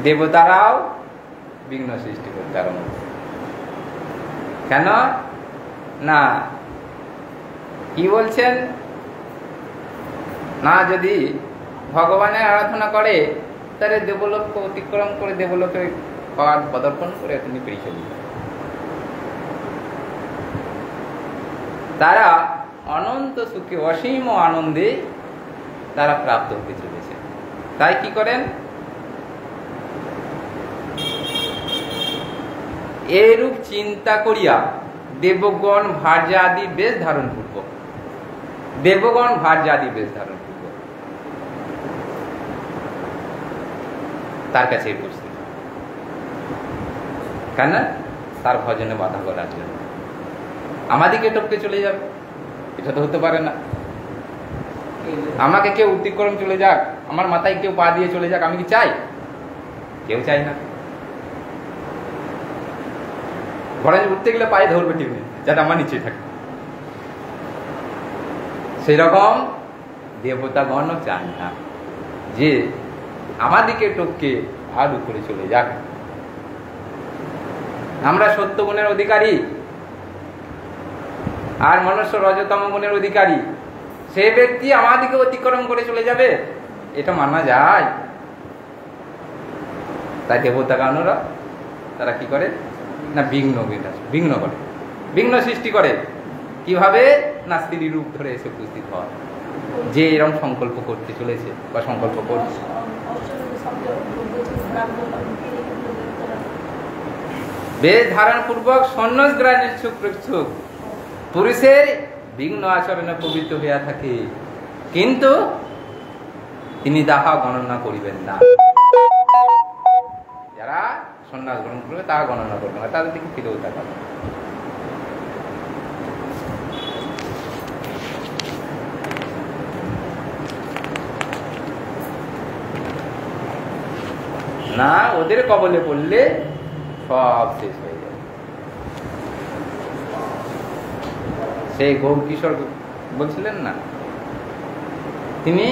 দেবতারাও বিঘ্ন সৃষ্টি করতে আরম্ভ। কেন না, কি বলছেন না, যদি ভগবানের আরাধনা করে তাহলে দেবলোককে অতিক্রম করে দেবলোকে পদার্পণ করে তিনি পেয়ে চলবে। তারা অনন্ত সুখে অসীম আনন্দে তারা প্রাপ্ত হতে চলেছে। তাই কি করেন, এরূপ চিন্তা করিয়া দেবগণ ভার্যাদি বেশ ধারণ পূর্বক, দেবগণ ভার্যাদি বেশ ধারণ পূর্বক তার কাছে উপস্থিত। কেন, তার ভজনে বাধা করার জন্য। আমাদিকে টপকে চলে যাবে, এটা তো হতে পারে না। আমাকে কেউ অতিক্রম চলে যাক, আমার মাথায় কেউ পা দিয়ে চলে যাক, আমি কি চাই? কেউ চাই না। ঘরে উঠতে গেলে পায়ে ধরবে টিপে, যাতে আমার নিচে থাকে। সেই রকম দেবতাগণও চান না যে আমাদিকে টপকে আর উপরে চলে যাক। আমরা সত্য গুণের অধিকারী আর মনুষ্য রজতম গুণের অধিকারী, সে ব্যক্তি আমাদিকে অতিক্রম করে চলে যাবে, এটা মানা যায়? তাই দেবতাগণরা তারা কি করে না, বিঘ্ন করে, বিঘ্ন সৃষ্টি করে। কিভাবে না, স্ত্রী রূপ ধরে এসে উপস্থিত হয়, যে এরকম সংকল্প করতে চলেছে বা সংকল্প করছে। বেশ ধারণ পূর্বক সন্ন্যাস গ্রহণ ইচ্ছুক পুরুষের বিঘ্ন আচরণে পবিত্র হইয়া থাকে, কিন্তু তিনি তাহা গণনা করিবেন না। যারা সন্ন্যাস গ্রহণ করবে তাহা গণনা করবে না, তাদের দিকে ফিরেও তাকাবে না। ওদের কবলে পড়লে সব শেষ হয়ে যাবে। সেই গৌর কিশোর বলছিলেন না, তিনি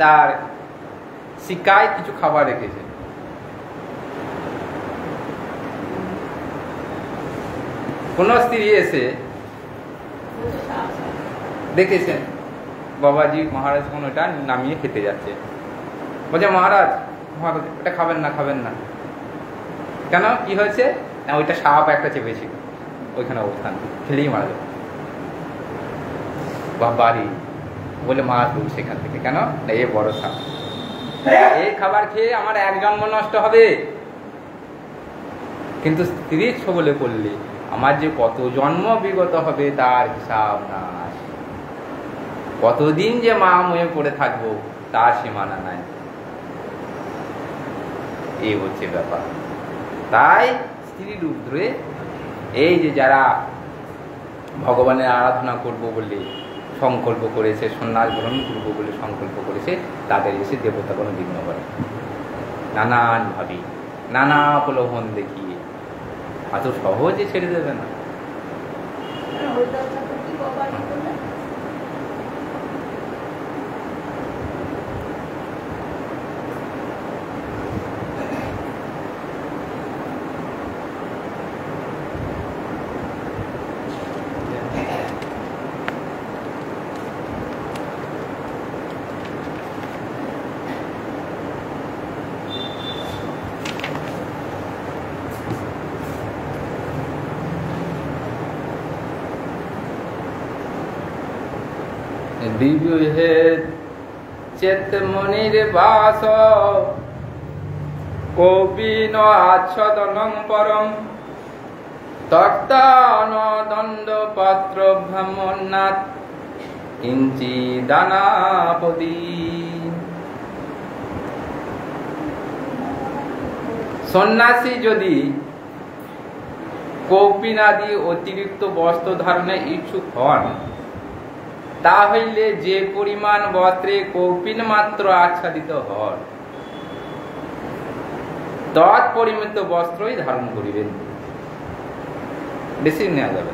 তার শিকায় কিছু খাবার রেখেছেন। কোন স্ত্রী এসে দেখেছেন বাবাজি মহারাজ কোন ওটা নামিয়ে খেতে যাচ্ছে, বলছে মহারাজ ওটা খাবেন না, খাবেন না। কেন, কি হয়েছে? না, ওইটা সাপ একটা চেপেছিল। ওইখানে অবস্থান ফেলেই মারা যাবে। বা বাড়ি বলে মাছ দূর সেখান থেকে, কেন না এ বড় সাপ, এই খাবার খেয়ে আমার এক জন্ম নষ্ট হবে। কিন্তু স্ত্রীর ছবলে পড়লে আমার যে কত জন্ম বিগত হবে তার হিসাব নাই, কতদিন যে মা মুয়ে পড়ে থাকবো তার সীমানা নাই। এই হচ্ছে ব্যাপার। তাই স্ত্রী রূপ ধরে এই যে যারা ভগবানের আরাধনা করব বলে সংকল্প করেছে, সন্ন্যাস গ্রহণ করবো বলে সংকল্প করেছে, তাদের এসে দেবতা কোনো বিঘ্ন করে নানান ভাবে, নানা প্রলোভন দেখিয়ে এত সহজে ছেড়ে দেবে না। বিবিহে চেত মনির বাস কবিন আচ্ছদনং পরম তক্তান দণ্ড পাত্র ভ্রমণনাথ কিঞ্চি দানাপদী। সন্ন্যাসী যদি কৌপিনাদি অতিরিক্ত বস্ত্র ধারণে ইচ্ছুক হন, তাহলে যে পরিমাণ বস্ত্রে কৌপিন মাত্র আচ্ছাদিত হন তৎপরিমিত বস্ত্রই ধারণ করিবেন, বেশি নেওয়া যাবে।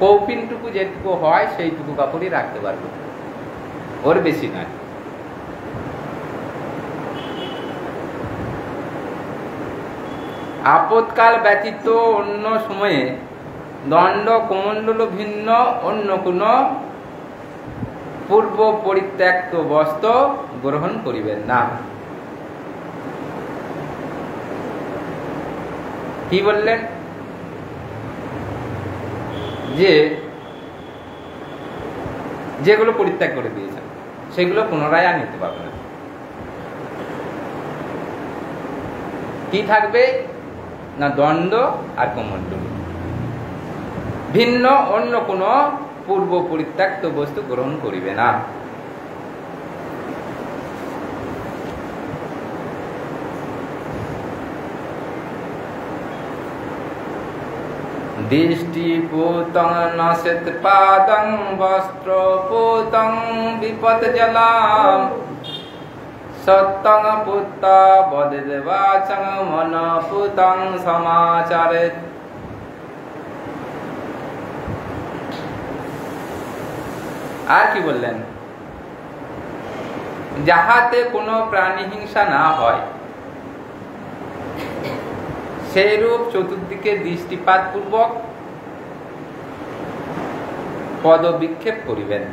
কৌপিনটুকু যেটুকু হয় সেইটুকু কাপড়ই রাখতে পারবে, ওর বেশি নয়। আপদকাল ব্যতীত অন্য সময়ে দণ্ড কমণ্ডল ভিন্ন অন্য কোন পূর্ব পরিত্যক্ত বস্ত্র গ্রহণ করিবেন না। কি বললেন? যে যেগুলো পরিত্যাগ করে দিয়েছেন সেগুলো পুনরায় আর নিতে পারবে না। কি থাকবে না? দণ্ড আর কমণ্ডল, ভিন্ন অন্য কোন পূর্ব পরিত্যক্ত বস্তু গ্রহণ করিবে না। দৃষ্টি পুতং নশেত পাদং বস্ত্র পুতং বিপদ জলাম সত্যং পুত্তা বদেবাচং মন পুতং সমাচারেত। আর কি বললেন? যাহাতে কোনো প্রাণী হিংসা না হয় সেইরূপ চতুর্দিকে দৃষ্টিপাত পূর্বক পদ বিক্ষেপ করিবেন।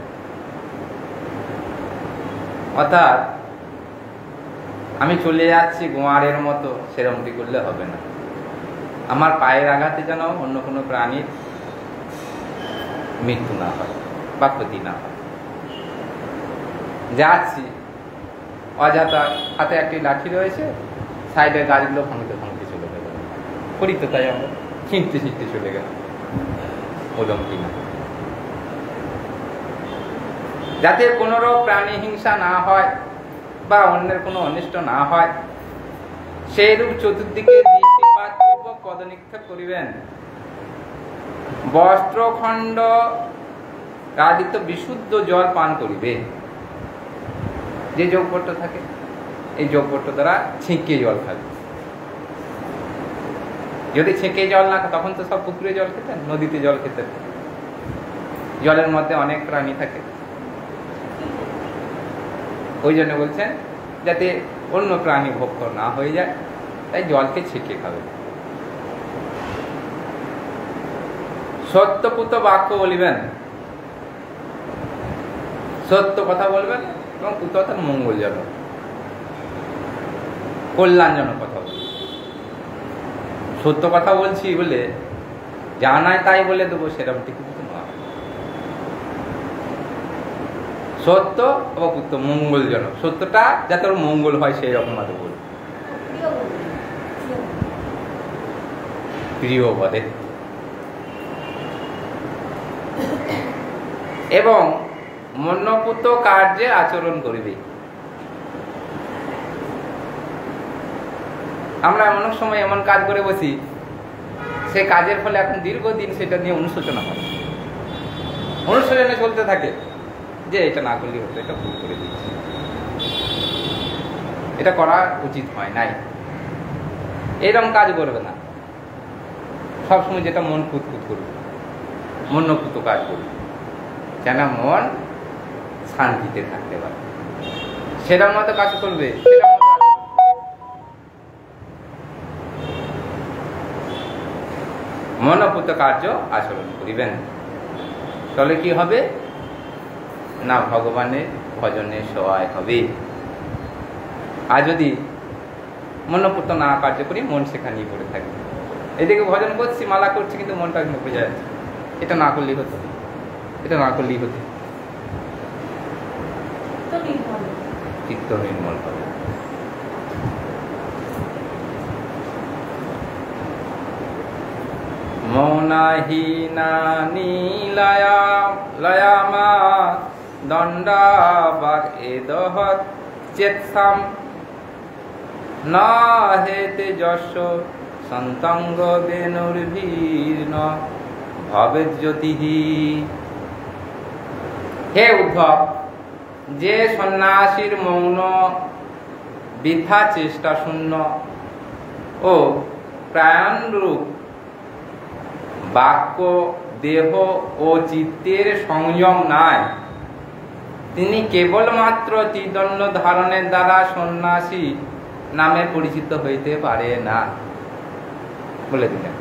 অর্থাৎ আমি চলে যাচ্ছি গোয়ারের মতো, সেরকমটি করলে হবে না। আমার পায়ের আঘাতে যেন অন্য কোনো প্রাণীর মৃত্যু না হয় বা ক্ষতি না হয়। যাচ্ছি অযথা, হাতে একটি লাঠি রয়েছে, সাইডে গাছগুলো ভাঙতে ভাঙতে চলে গেল, করি তো তাই আমরা ছিঁড়তে ছিঁড়তে চলে গেল, ওরকমটি না। যাতে কোনোরূপ প্রাণী হিংসা না হয় বা অন্যের কোনো অনিষ্ট না হয় সেইরূপ চতুর্দিকে দৃষ্টিপাত পূর্বক পদনিক্ষেপ করিবেন। বস্ত্রখণ্ড রাদিত বিশুদ্ধ জল পান করিবে। যে যোগপট্ট থাকে, এই যোগপট্ট দ্বারা ছেঁকে জল খাবে। যদি ছেঁকে জল না, তখন তো সব পুকুরে জল খেতেন, নদীতে জল খেতেন। জলের মধ্যে অনেক প্রাণী থাকে, ওই জন্য বলছেন যাতে অন্য প্রাণী ভক্ষ না হয়ে যায়, তাই জলকে ছেঁকে খাবে। সত্যপুত বাক্য বলিবেন, সত্য কথা বলবেন, এবং পুত অর্থাৎ মঙ্গলজনক, কল্যাণজনক কথা বলবেন। সত্য কথা বলছি বলে যা নাই তাই বলে দেবো সেরকম ঠিক কিন্তু নয়। সত্য অপুত্য মঙ্গলজনক, সত্যটা যাতে ওর মঙ্গল হয় সেই রকম ভাবে বলবো, প্রিয় বলে। এবং মন্যপুত কার্যে আচরণ করিবে। আমরা অনেক সময় এমন কাজ করে বসি, সে কাজের ফলে এখন দীর্ঘদিন সেটা নিয়ে অনুশোচনা হয়, অনুশোচনা চলতে থাকে যে এটা না করলেই হতো, এটা ভুল করে দিচ্ছি, এটা করা উচিত হয় নাই। এরকম কাজ করবে না, সবসময় যেটা মন কুতকুত করবে, মন্যপুত কাজ করবে, যেন মন শান্তিতে থাকতে পারে, সেটার মতো কাজ করবে। মনপুত কার্য আচরণ করিবেন, তাহলে কি হবে না ভগবানের ভজনে সহায় হবে। আর যদি মনপুত না কার্য করি মন সেখানেই পড়ে থাকবে, এদিকে ভজন করছি, মালা করছি, কিন্তু মনটা ঢুকে যাচ্ছে, এটা না করলেই হতো, এটা না করলেই হতো, চিত্ত নির্মল হবে। মৌনাহীনা নীলায়ামা দণ্ডাবাগ এদহৎ চেতসাম না হেতে যশ সন্তঙ্গ বেনুর্ভীর্ণ ভবেৎ জ্যোতিহি। হে উদ্ধব, যে সন্ন্যাসীর মৌন, বৃথা চেষ্টা শূন্য ও প্রাণরূপ বাক্য, দেহ ও চিত্তের সংযম নাই, তিনি কেবলমাত্র ত্রিদণ্ড ধারণের দ্বারা সন্ন্যাসী নামে পরিচিত হইতে পারে না বলে দিলেন।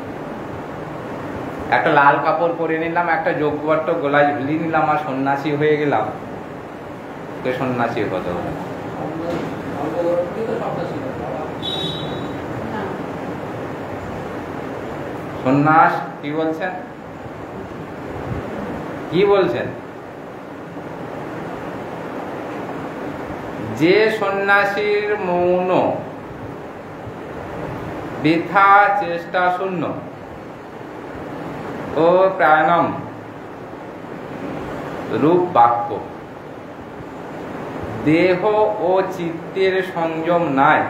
একটা লাল কাপড় পরে নিলাম, একটা যোগবট্ট গলায় ঝুলিয়ে নিলাম, আর সন্ন্যাসী হয়ে গেলাম, তো সন্ন্যাসী কত সন্ন্যাস কি বলছেন, কি বলছেন? যে সন্ন্যাসীর মৌন, বৃথা চেষ্টা শূন্য ও প্রাণম রূপ বাক্য, দেহ ও চিত্তের সংযম নাই,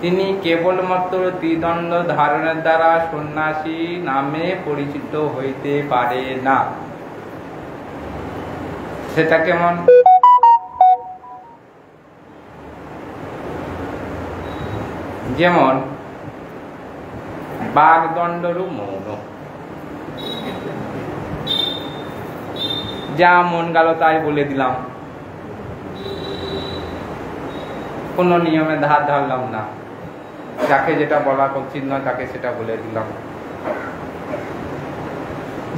তিনি কেবলমাত্র ত্রিদণ্ড ধারণের দ্বারা সন্ন্যাসী নামে পরিচিত হইতে পারে না। সেটা কেমন? যেমন বাগদণ্ডরূপ মৌন, যা মন গেল তাই বলে দিলাম, কোন নিয়মে ধার ধারলাম না, যাকে যেটা বলা উচিত নয় তাকে সেটা বলে দিলাম,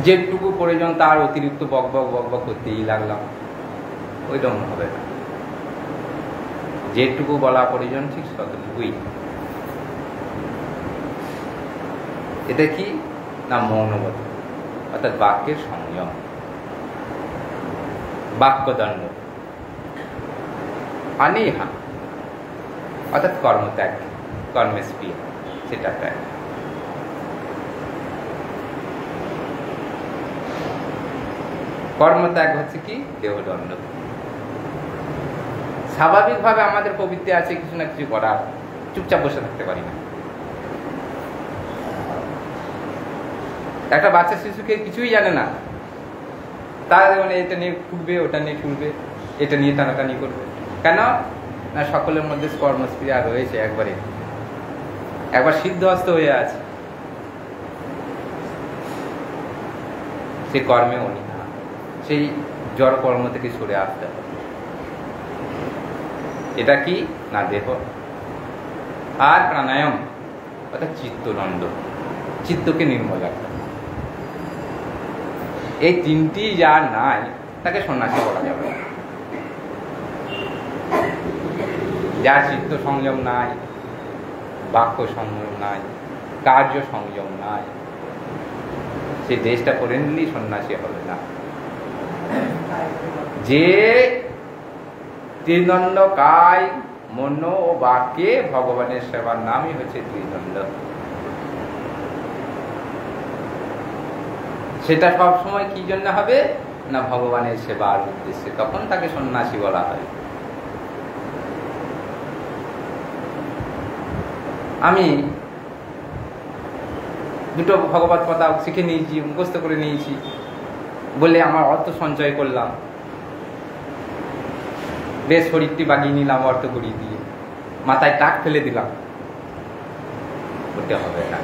যেটুকু প্রয়োজন তার অতিরিক্ত বক বক বক বক করতেই লাগলাম, ওইরকম হবে না। যেটুকু বলা প্রয়োজন ঠিক ততটুকুই। এটা কি না মৌনবত, অর্থাৎ বাক্যের সংযম, বাক্যদণ্ড। অনীহা অর্থাৎ কর্মত্যাগ, কর্মস্পৃহা, সেটা ত্যাগ। কর্মত্যাগ হচ্ছে কি দেহদণ্ড। স্বাভাবিকভাবে আমাদের প্রবৃত্তি আছে কিছু না কিছু করার, চুপচাপ বসে থাকতে পারি না। একটা বাচ্চা শিশুকে কিছুই জানে না, তার মানে এটা নিয়ে ফুটবে, ওটা নিয়ে ছুটবে, এটা নিয়ে টানাটানি করবে, কেন না সকলের মধ্যে কর্মস্পৃহা রয়েছে, একবার সিদ্ধহস্ত হয়ে আছে, সে কর্মে অনীহা, সেই জড় কর্ম থেকে সরে আসতে হবে। এটা কি না দেহ আর প্রাণায়াম অর্থাৎ চিত্তদণ্ড, চিত্তকে নির্মল রাখা। এই তিনটি যার নাই তাকে সন্ন্যাসী বলা যাবে না। যার চিত্ত সংযম নাই, বাক্য সংযম নাই, কার্য সংযম নাই, সেই ড্রেসটা পরে নিলেই সন্ন্যাসী হবে না। যে ত্রিদণ্ড কায় মন ও বাক্যে ভগবানের সেবার নামই হচ্ছে ত্রিদণ্ড। সেটা সবসময় কি জন্য হবে না, ভগবানের সেবার উদ্দেশ্যে, তখন তাকে সন্ন্যাসী বলা হয়। আমি দুটো ভগবত কথা শিখে নিয়েছি, মুখস্থ করে নিয়েছি বলে আমার অর্থ সঞ্চয় করলাম, বেশ শরীরটি বাগিয়ে নিলাম অর্থ করিয়ে দিয়ে, মাথায় টাক ফেলে দিলাম, হতে হবে না।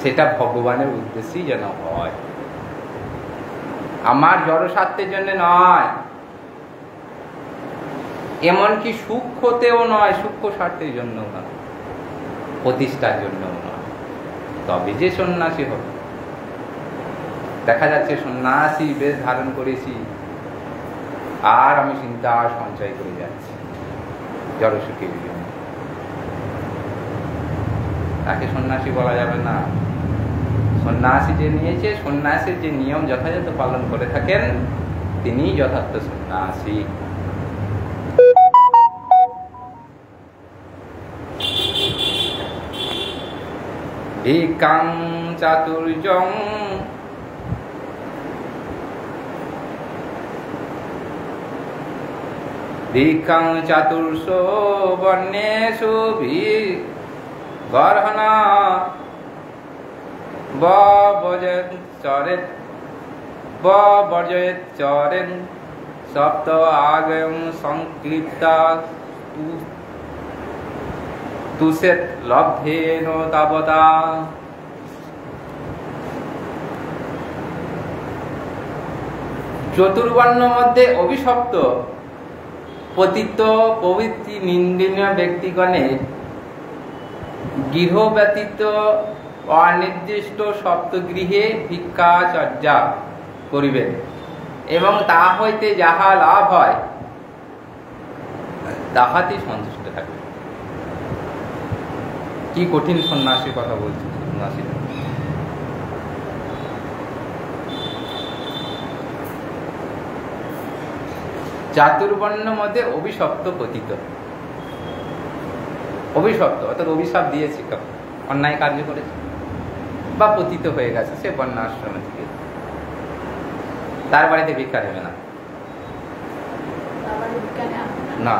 সেটা ভগবানের উদ্দেশ্যেই যেন হয়, আমার জড়স্বার্থের জন্য নয়, এমনকি সূক্ষ্মতেও নয়, সূক্ষ্ম স্বার্থের জন্য নয়, প্রতিষ্ঠার জন্য নয়, তবে যে সন্ন্যাসী হবে। দেখা যাচ্ছে সন্ন্যাসী বেশ ধারণ করেছি, আর আমি চিন্তা সঞ্চয় করে যাচ্ছি জড়সুখের জন্য, তাকে সন্ন্যাসী বলা যাবে না। সন্ন্যাসী যে নিয়েছে, সন্ন্যাসীর যে নিয়ম যথাযথ পালন করে থাকেন, তিনি যথার্থ সন্ন্যাসী। ভিক্ষাং চাতুর্যং ভিক্ষাং চাতুর্ষো বর্ণেষু গর্হণা বর্জয়েত চরেন সপ্ত আগম সংকৃপ্তা তুষেত লব্ধেন তাবতা। চতুর্বর্ণ মধ্যে অভিশপ্ত পতিত প্রভৃতি নিন্দনীয় ব্যক্তিগণের গৃহ ব্যতীত অনির্দিষ্ট সপ্তগৃহে ভিক্ষাচর্যা করিবেন, এবং তা হইতে যাহা লাভ হয় তাহাতে সন্তুষ্ট থাকবে। কি কঠিন সন্ন্যাসীর কথা বলছি। সন্ন্যাসী চাতুর্বর্ণ মধ্যে অভিশপ্ত পতিত, অভিশপ্ত অর্থাৎ অভিশাপ দিয়েছে, অন্যায় কার্য করেছে বা পতিত হয়ে গেছে, সে বর্ণাশ্রম থেকে, তার বাড়িতে ভিক্ষা দেবে না, না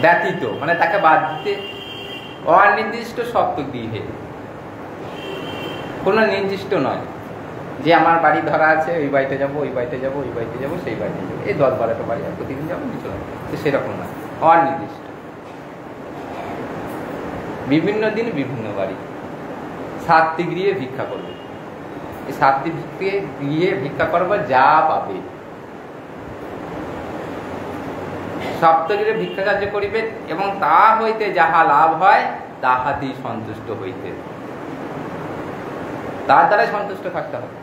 ব্যতীত মানে তাকে বাদ দিতে, অনির্দিষ্ট সপ্তগৃহে, কোনো নির্দিষ্ট নয় যে আমার বাড়ি ধরা আছে, ওই বাড়িতে যাবো, ওই বাড়িতে যাবো, ওই বাড়িতে যাবো, সেই বাড়িতে যাবো, এই 10-12টা বাড়ি আর প্রতিদিন যাবো, কিছু না, সেরকম না, অনির্দিষ্ট। বিভিন্ন দিন বিভিন্ন বাড়ি, 7টি গৃহে ভিক্ষা করবে, এই 7টি গৃহে ভিক্ষা করবো, যা পাবে সপ্তগৃহে ভিক্ষা কার্য করিবে, এবং তা হইতে যাহা লাভ হয় তাহাতেই সন্তুষ্ট হইতে, তার দ্বারাই সন্তুষ্ট থাকতে হবে।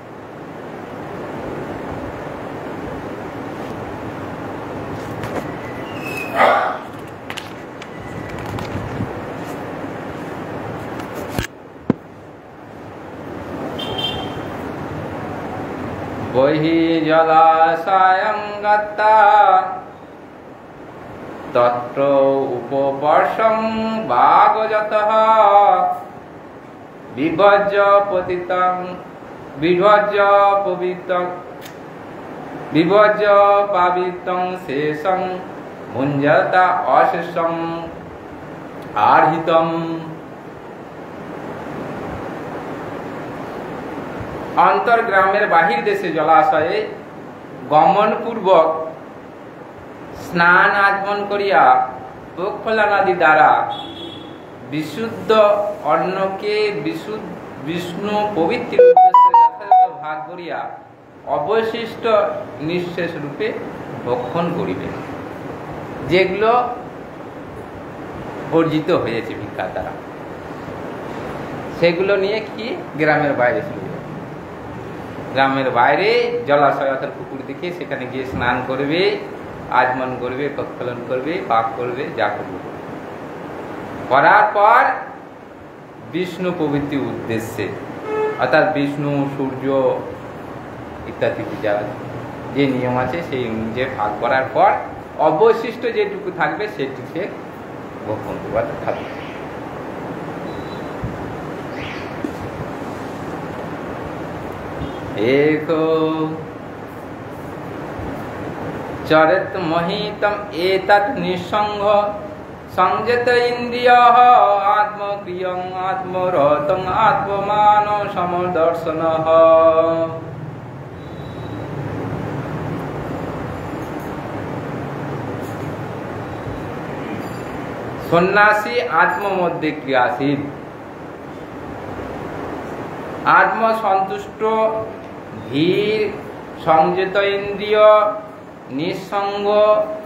বহি জলাশয়ং গত্তা তত্র উপবর্ষং বাগযতঃ বিভজ্য পতিতং বিভজ্য পাবিতং শেষং ভুঞ্জতা অশেষং আর্হিতম। অন্তর্গ্রামের বাহির দেশে জলাশয়ে গমন পূর্বক স্নান আচমন করিয়া প্রক্ষালনাদি দ্বারা বিশুদ্ধ অন্নকে বিষ্ণু পবিত্র উদ্দেশ্যে যথাযথ ভাগ করিয়া অবশিষ্ট নিঃশেষ রূপে ভক্ষণ করিবে, যেগুলো অর্জিত হয়েছে ভিক্ষার দ্বারা, সেগুলো নিয়ে কি গ্রামের বাইরে চলে যাবে, গ্রামের বাইরে জলাশয় অর্থাৎ পুকুর দেখে সেখানে গিয়ে স্নান করবে, আচমন করবে, প্রক্ষালন করবে, পাক করবে, যা করবে। করার পর বিষ্ণু প্রভৃতি উদ্দেশ্যে, অর্থাৎ বিষ্ণু, সূর্য ইত্যাদি পূজা যে নিয়ম আছে সেই অনুযায়ী ভাগ করার পর অবশিষ্ট যেটুকু থাকবে সেটুকে গোপন করবার থাকবে। एको चरित महितम एतत् निसंग संयत इंद्रियः आत्मक्रियं आत्मरतं आत्ममान समदर्शनः। सन्यासी आत्म मध्य क्रियाशील, आत्मसंतुष्ट, धीर, संयत इंद्रिय, निसंग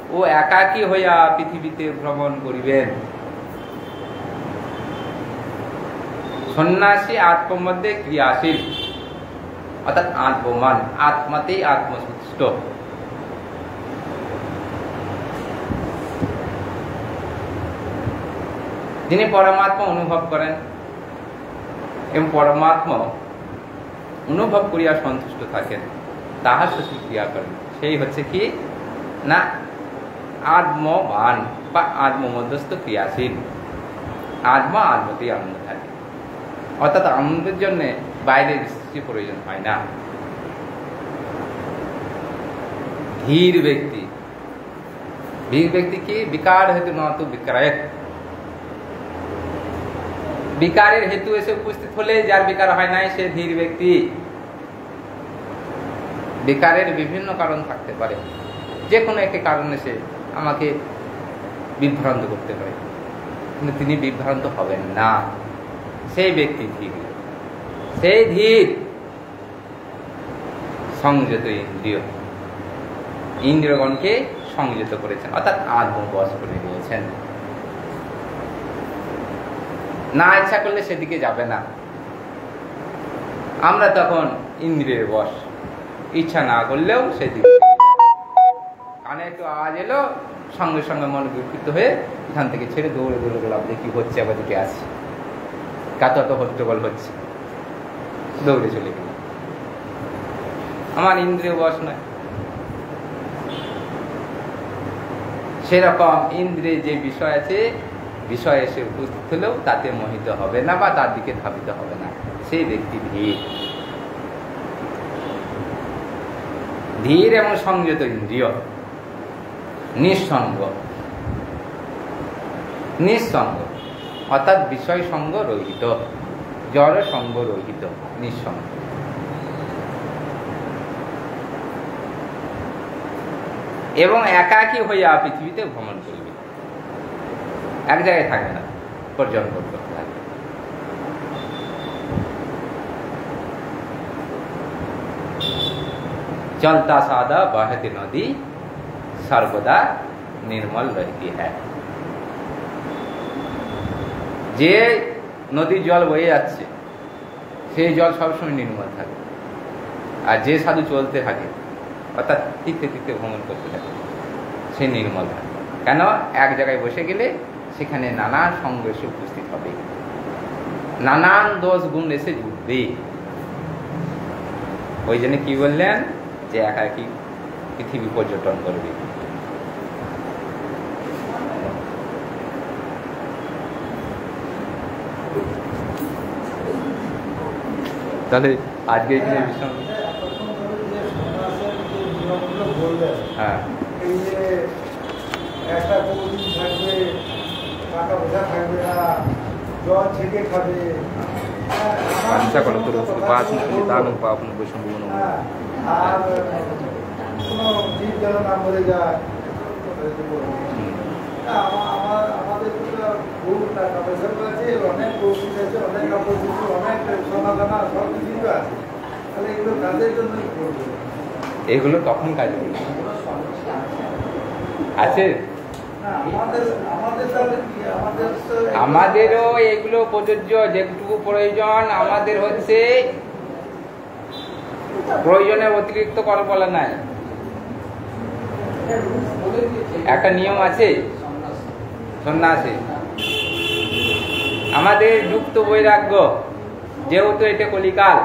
ও একাকী হইয়া পৃথিবীতে ভ্রমণ করিবেন। সন্ন্যাসী আত্মমধ্যে ক্রিয়াশীল, অর্থাৎ আত্মমান, আত্মাতেই আত্মসন্তুষ্ট। যিনি পরমাত্মা অনুভব করেন এবং পরমাত্মা অনুভব করিয়া সন্তুষ্ট থাকেন, তাহার সাথে ক্রিয়া করেন, সেই হচ্ছে কি না আত্মবান বা আত্মমধ্যস্থ ক্রিয়াশীল। আত্মা আত্মতেই আনন্দ থাকে, অর্থাৎ আনন্দের জন্য বাইরের কিছু প্রয়োজন হয় না। ধীর ব্যক্তি, ধীর ব্যক্তি কি বিকার হেতু নতু বিক্রয়, বিকারের হেতু এসে উপস্থিত হলে যার বিকার হয় নাই সে ধীর ব্যক্তি। বিকারের বিভিন্ন কারণ থাকতে পারে, যে কোনো একটি কারণে সে আমাকে বিভ্রান্ত করতে পারে, কিন্তু তিনি বিভ্রান্ত হবেন না, সেই ব্যক্তি ধীর। সেই ধীর সংযত ইন্দ্রিয়, ইন্দ্রিয়গণকে সংযত করেছেন, অর্থাৎ আত্মবশ করে নিয়েছেন। না ইচ্ছা করলে সেদিকে যাবে না। আমরা তখন ইন্দ্রিয়ের বশ, ইচ্ছা না করলেও সেদিকে কানে একটু আওয়াজ এলো, সঙ্গে সঙ্গে মন বিক্ষিপ্ত হয়ে এখান থেকে ছেড়ে দৌড়ে দৌড়ে গেলাম, দেখি হচ্ছে আবার দিকে আসছে, কাতত হট্টগোল হচ্ছে, দৌড়ে চলে গেল। আমার ইন্দ্রিয় বশ নয়। সেরকম ইন্দ্রিয়ে যে বিষয় আছে, বিষয় এসে উপস্থিত হলেও তাতে মোহিত হবে না বা তার দিকে ধাবিত হবে না, সেই ব্যক্তি ধীর। ধীর এবং সংযত ইন্দ্রিয়, নিঃসঙ্গ, নিঃসঙ্গ অর্থাৎ বিষয় সঙ্গ রহিত, জড় সঙ্গ রহিত, নিঃসঙ্গ। এবং একাকী হইয়া পৃথিবীতে ভ্রমণ করবে, এক জায়গায় থাকবে না, পর্যটন করতে থাকবে। चलता सादा बहती नदी सर्वदा निर्मल रहती है। যে নদীর জল বয়ে যাচ্ছে সেই জল সবসময় নির্মল থাকে, আর যে সাধু চলতে থাকে অর্থাৎ তীর্থে তীর্থে ভ্রমণ করতে থাকে সে নির্মল থাকে। কেন? এক জায়গায় বসে গেলে সেখানে নানান সঙ্গ এসে উপস্থিত হবে, নানান দোষ গুণ এসে জুটবে। ওই জন্য কি বললেন যে একাকী পৃথিবী পর্যটন করবে। তাহলে আজকে এখানে বিশ্রাম। হ্যাঁ, এই যে একটা কবুতর থাকবে, টাকা পয়সা থাকবে না, জল ছেঁকে খাবে, আশা করো তোর পাঁচ মিনিট দান পাপ বৈষ্ণব আর কোনো জীব যেন না মরে যায়। আমাদের বহু টাকা পয়সা আছে, অনেক কৌশল আছে, অনেক কাপড় আছে, অনেক সোনা দানা সব কিছু আছে, তাহলে এগুলো কাজের জন্যই করবে। এগুলো তখন কাজ আছে। আমাদেরও এগুলো প্রযোজ্য, যেটুকু প্রয়োজন আমাদের হচ্ছে, প্রয়োজনের অতিরিক্ত করা বলা নাই। একটা নিয়ম আছে সন্ন্যাসী, আমাদের যুক্ত বৈরাগ্য, যেহেতু এটা কলিকাল,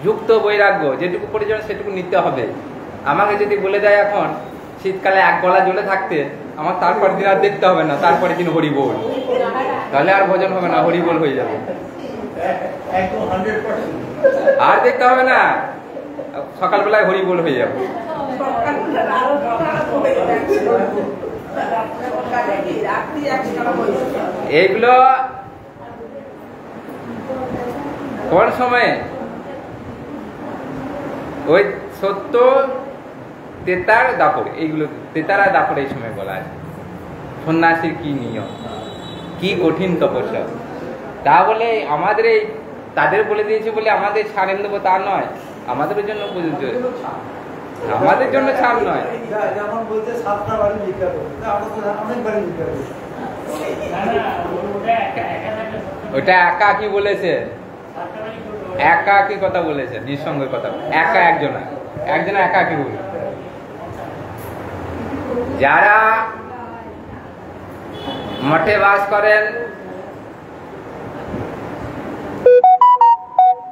যুক্ত বৈরাগ্য যেটুকু প্রয়োজন সেটুকু নিতে হবে। আমাকে যদি বলে দেয় এখন শীতকালে এক গলা জ্বলে থাকতে, আমার তারপর দিন আর দেখতে হবে না, তারপরে দিন হরি বল, তাহলে আর ভোজন হবে না, হরি বল হয়ে যাবে, আর দেখতে হবে না, সকালবেলায় হরি বল হয়ে যাবে। এইগুলো কোন সময়ে? ওই সত্য, তেতার, দাপড়, এইগুলো তেতার আর দাপড় এই সময় বলা আছে। সন্ন্যাসীর কি নিয়ম, কি কঠিন তপস্যা। তা বলে আমাদের এই তাদের বলে দিয়েছে বলে আমাদের ছাড়েন দেবো তা নয়, আমাদের জন্য প্রযোজ্য, আমাদের জন্য ছাড় নয়। যেমন বলতে 7টা বাড়ি ভিক্ষা করতে, অনেক বাড়ি ভিক্ষা করতে। ওইটা একা কি বলেছে, একা কি কথা বলেছে, নিঃসঙ্গের কথা, একা একজন একা কি বলে। যারা মঠে বাস করেন,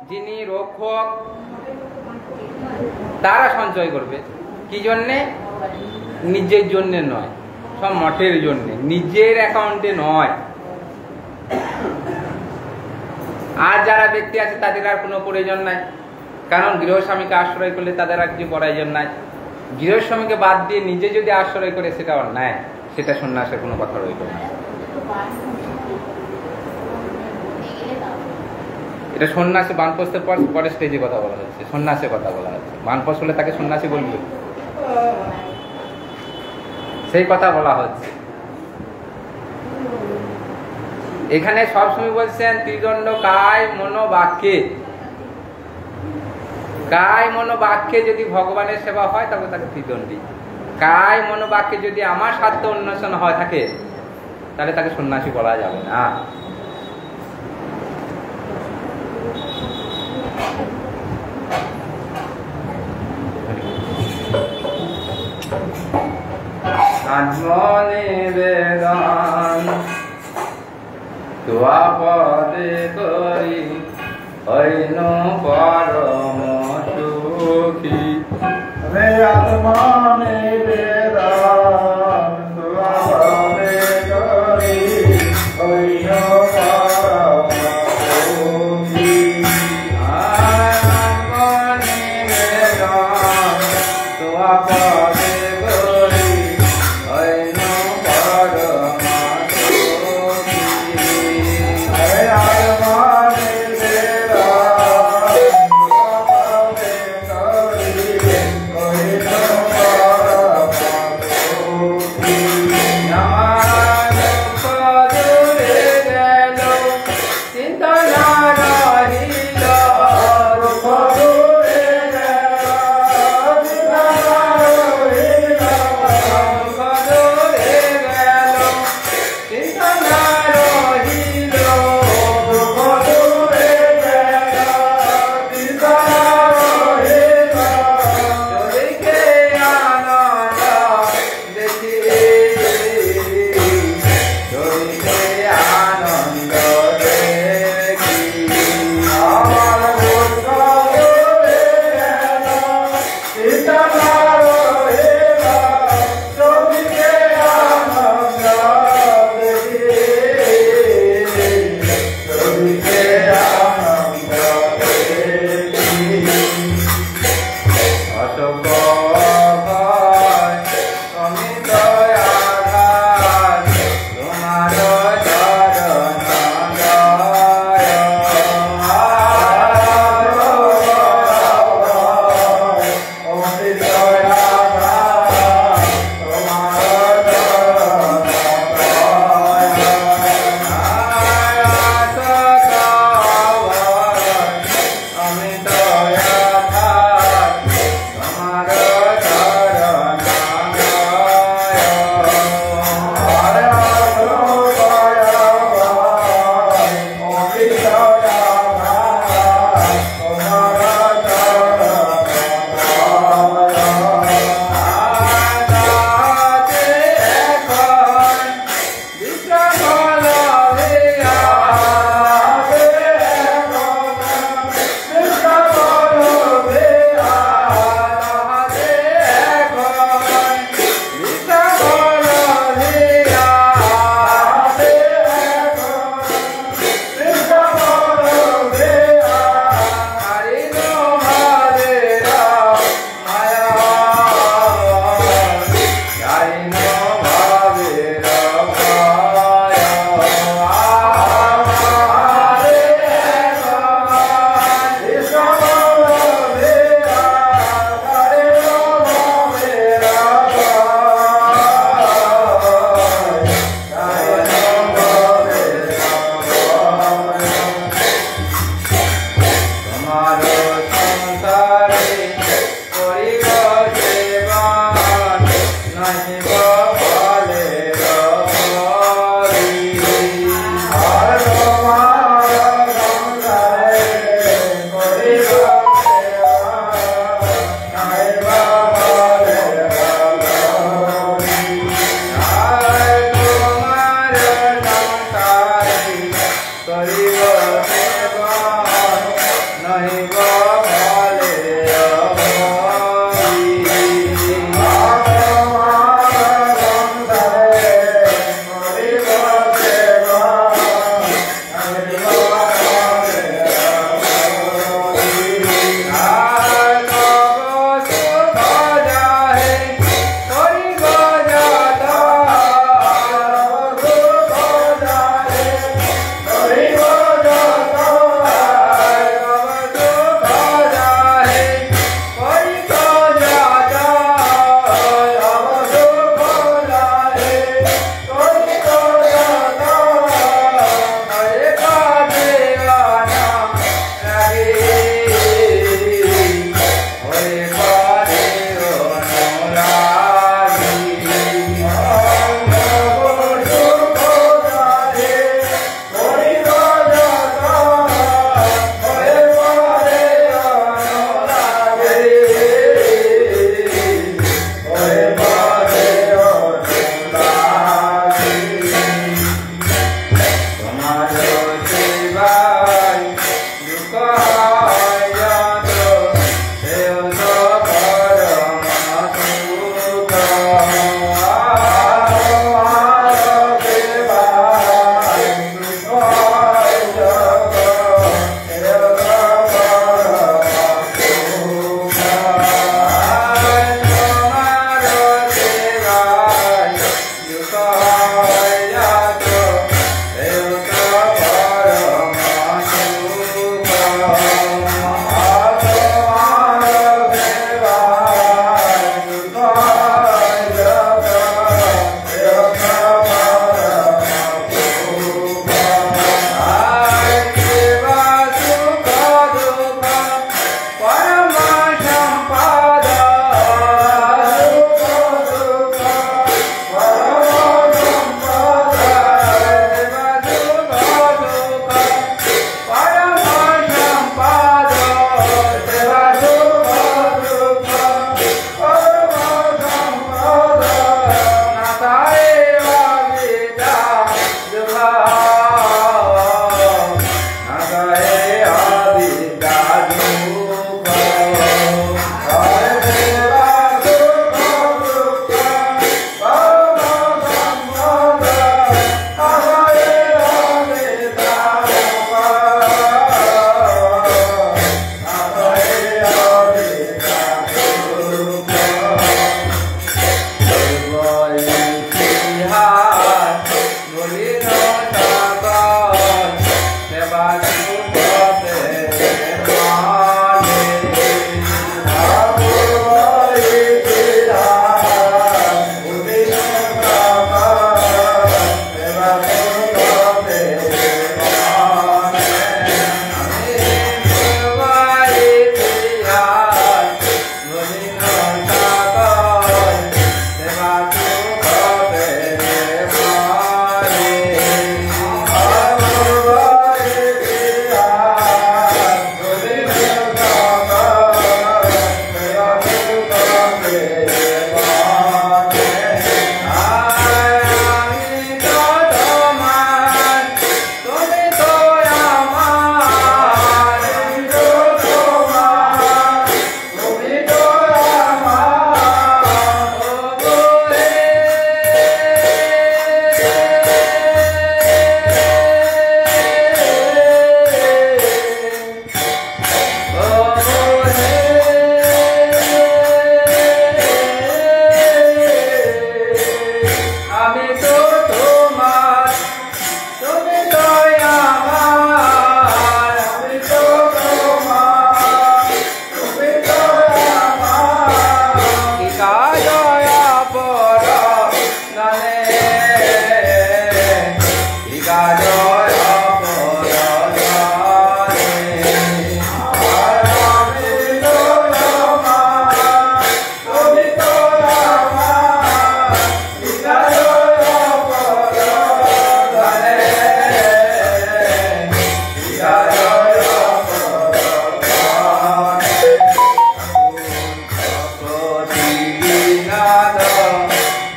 যিনি রক্ষক, তারা সঞ্চয় করবে। কি জন্যে? নিজের জন্য নয়, সব মঠের জন্য, নিজের অ্যাকাউন্টে নয়। আর যারা ব্যক্তি আছে তাদের আর কোনো প্রয়োজন নাই, কারণ গৃহস্বামীকে আশ্রয় করলে তাদের আর কিছু প্রয়োজন নাই। গৃহস্বামীকে বাদ দিয়ে নিজে যদি আশ্রয় করে সেটা অন্যায়, সেটা সন্ন্যাসের কোনো কথা রইল না। এটা সন্ন্যাসী বানপ্রস্থের পরে স্টেজে কথা বলা হচ্ছে, সন্ন্যাসের কথা বলা হচ্ছে। বানপ্রস্থ হলে তাকে সন্ন্যাসী বলবে, সেই কথা বলা হচ্ছে। এখানে সবসময় বলছেন ত্রিদণ্ড কায় মনো বাক্যে, কায় মনো বাক্যে যদি ভগবানের সেবা হয় তবে তাকে ত্রিদণ্ডী। কায় মনো বাক্যে যদি আমার স্বার্থ অন্বেষণ হয় থাকে, তাহলে তাকে সন্ন্যাসী বলা যাবে না। আত্মনিবেদন তোয়া পদে করি হইন পরম সুখী। আত্মনিবেদন তোয়া পদে করি হইন পরম সুখী। আত্মনিবেদন তোয়া পদে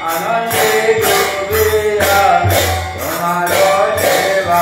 আনন্দে ডুবিয়া তোমার সেবা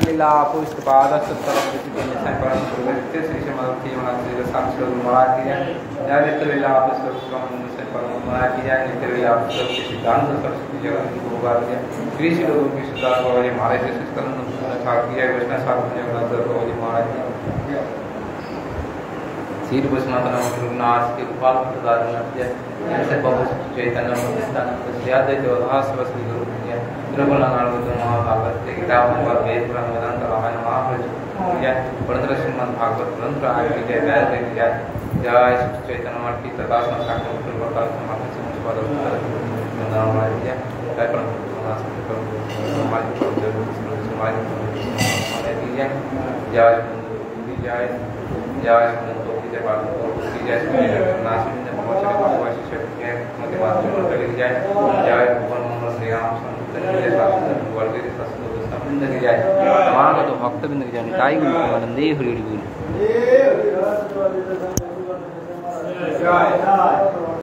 लीला पुष्पाद श्री श्रीमती साक्षी महाराज की जय नित्य लीला महाराज की जय नित्य लीला सिद्धांत सरस्वती जगत गोपाल की श्री श्री विश्वदास बाबा जी महाराज जी ठाकुर जय वैष्णव ठाकुर बाबा जी महाराज की श्री वैष्णव रघुनाथ के गोपाल चैतन्य महाभागवत गीता वेद पुराण वेदांत रामायण महाभारत श्रीमद भागवत ग्रंथ जय जय जय चैतन्य की प्रकाश भक्तबिंद की जानी ताई गुरु हरि हरि बोल।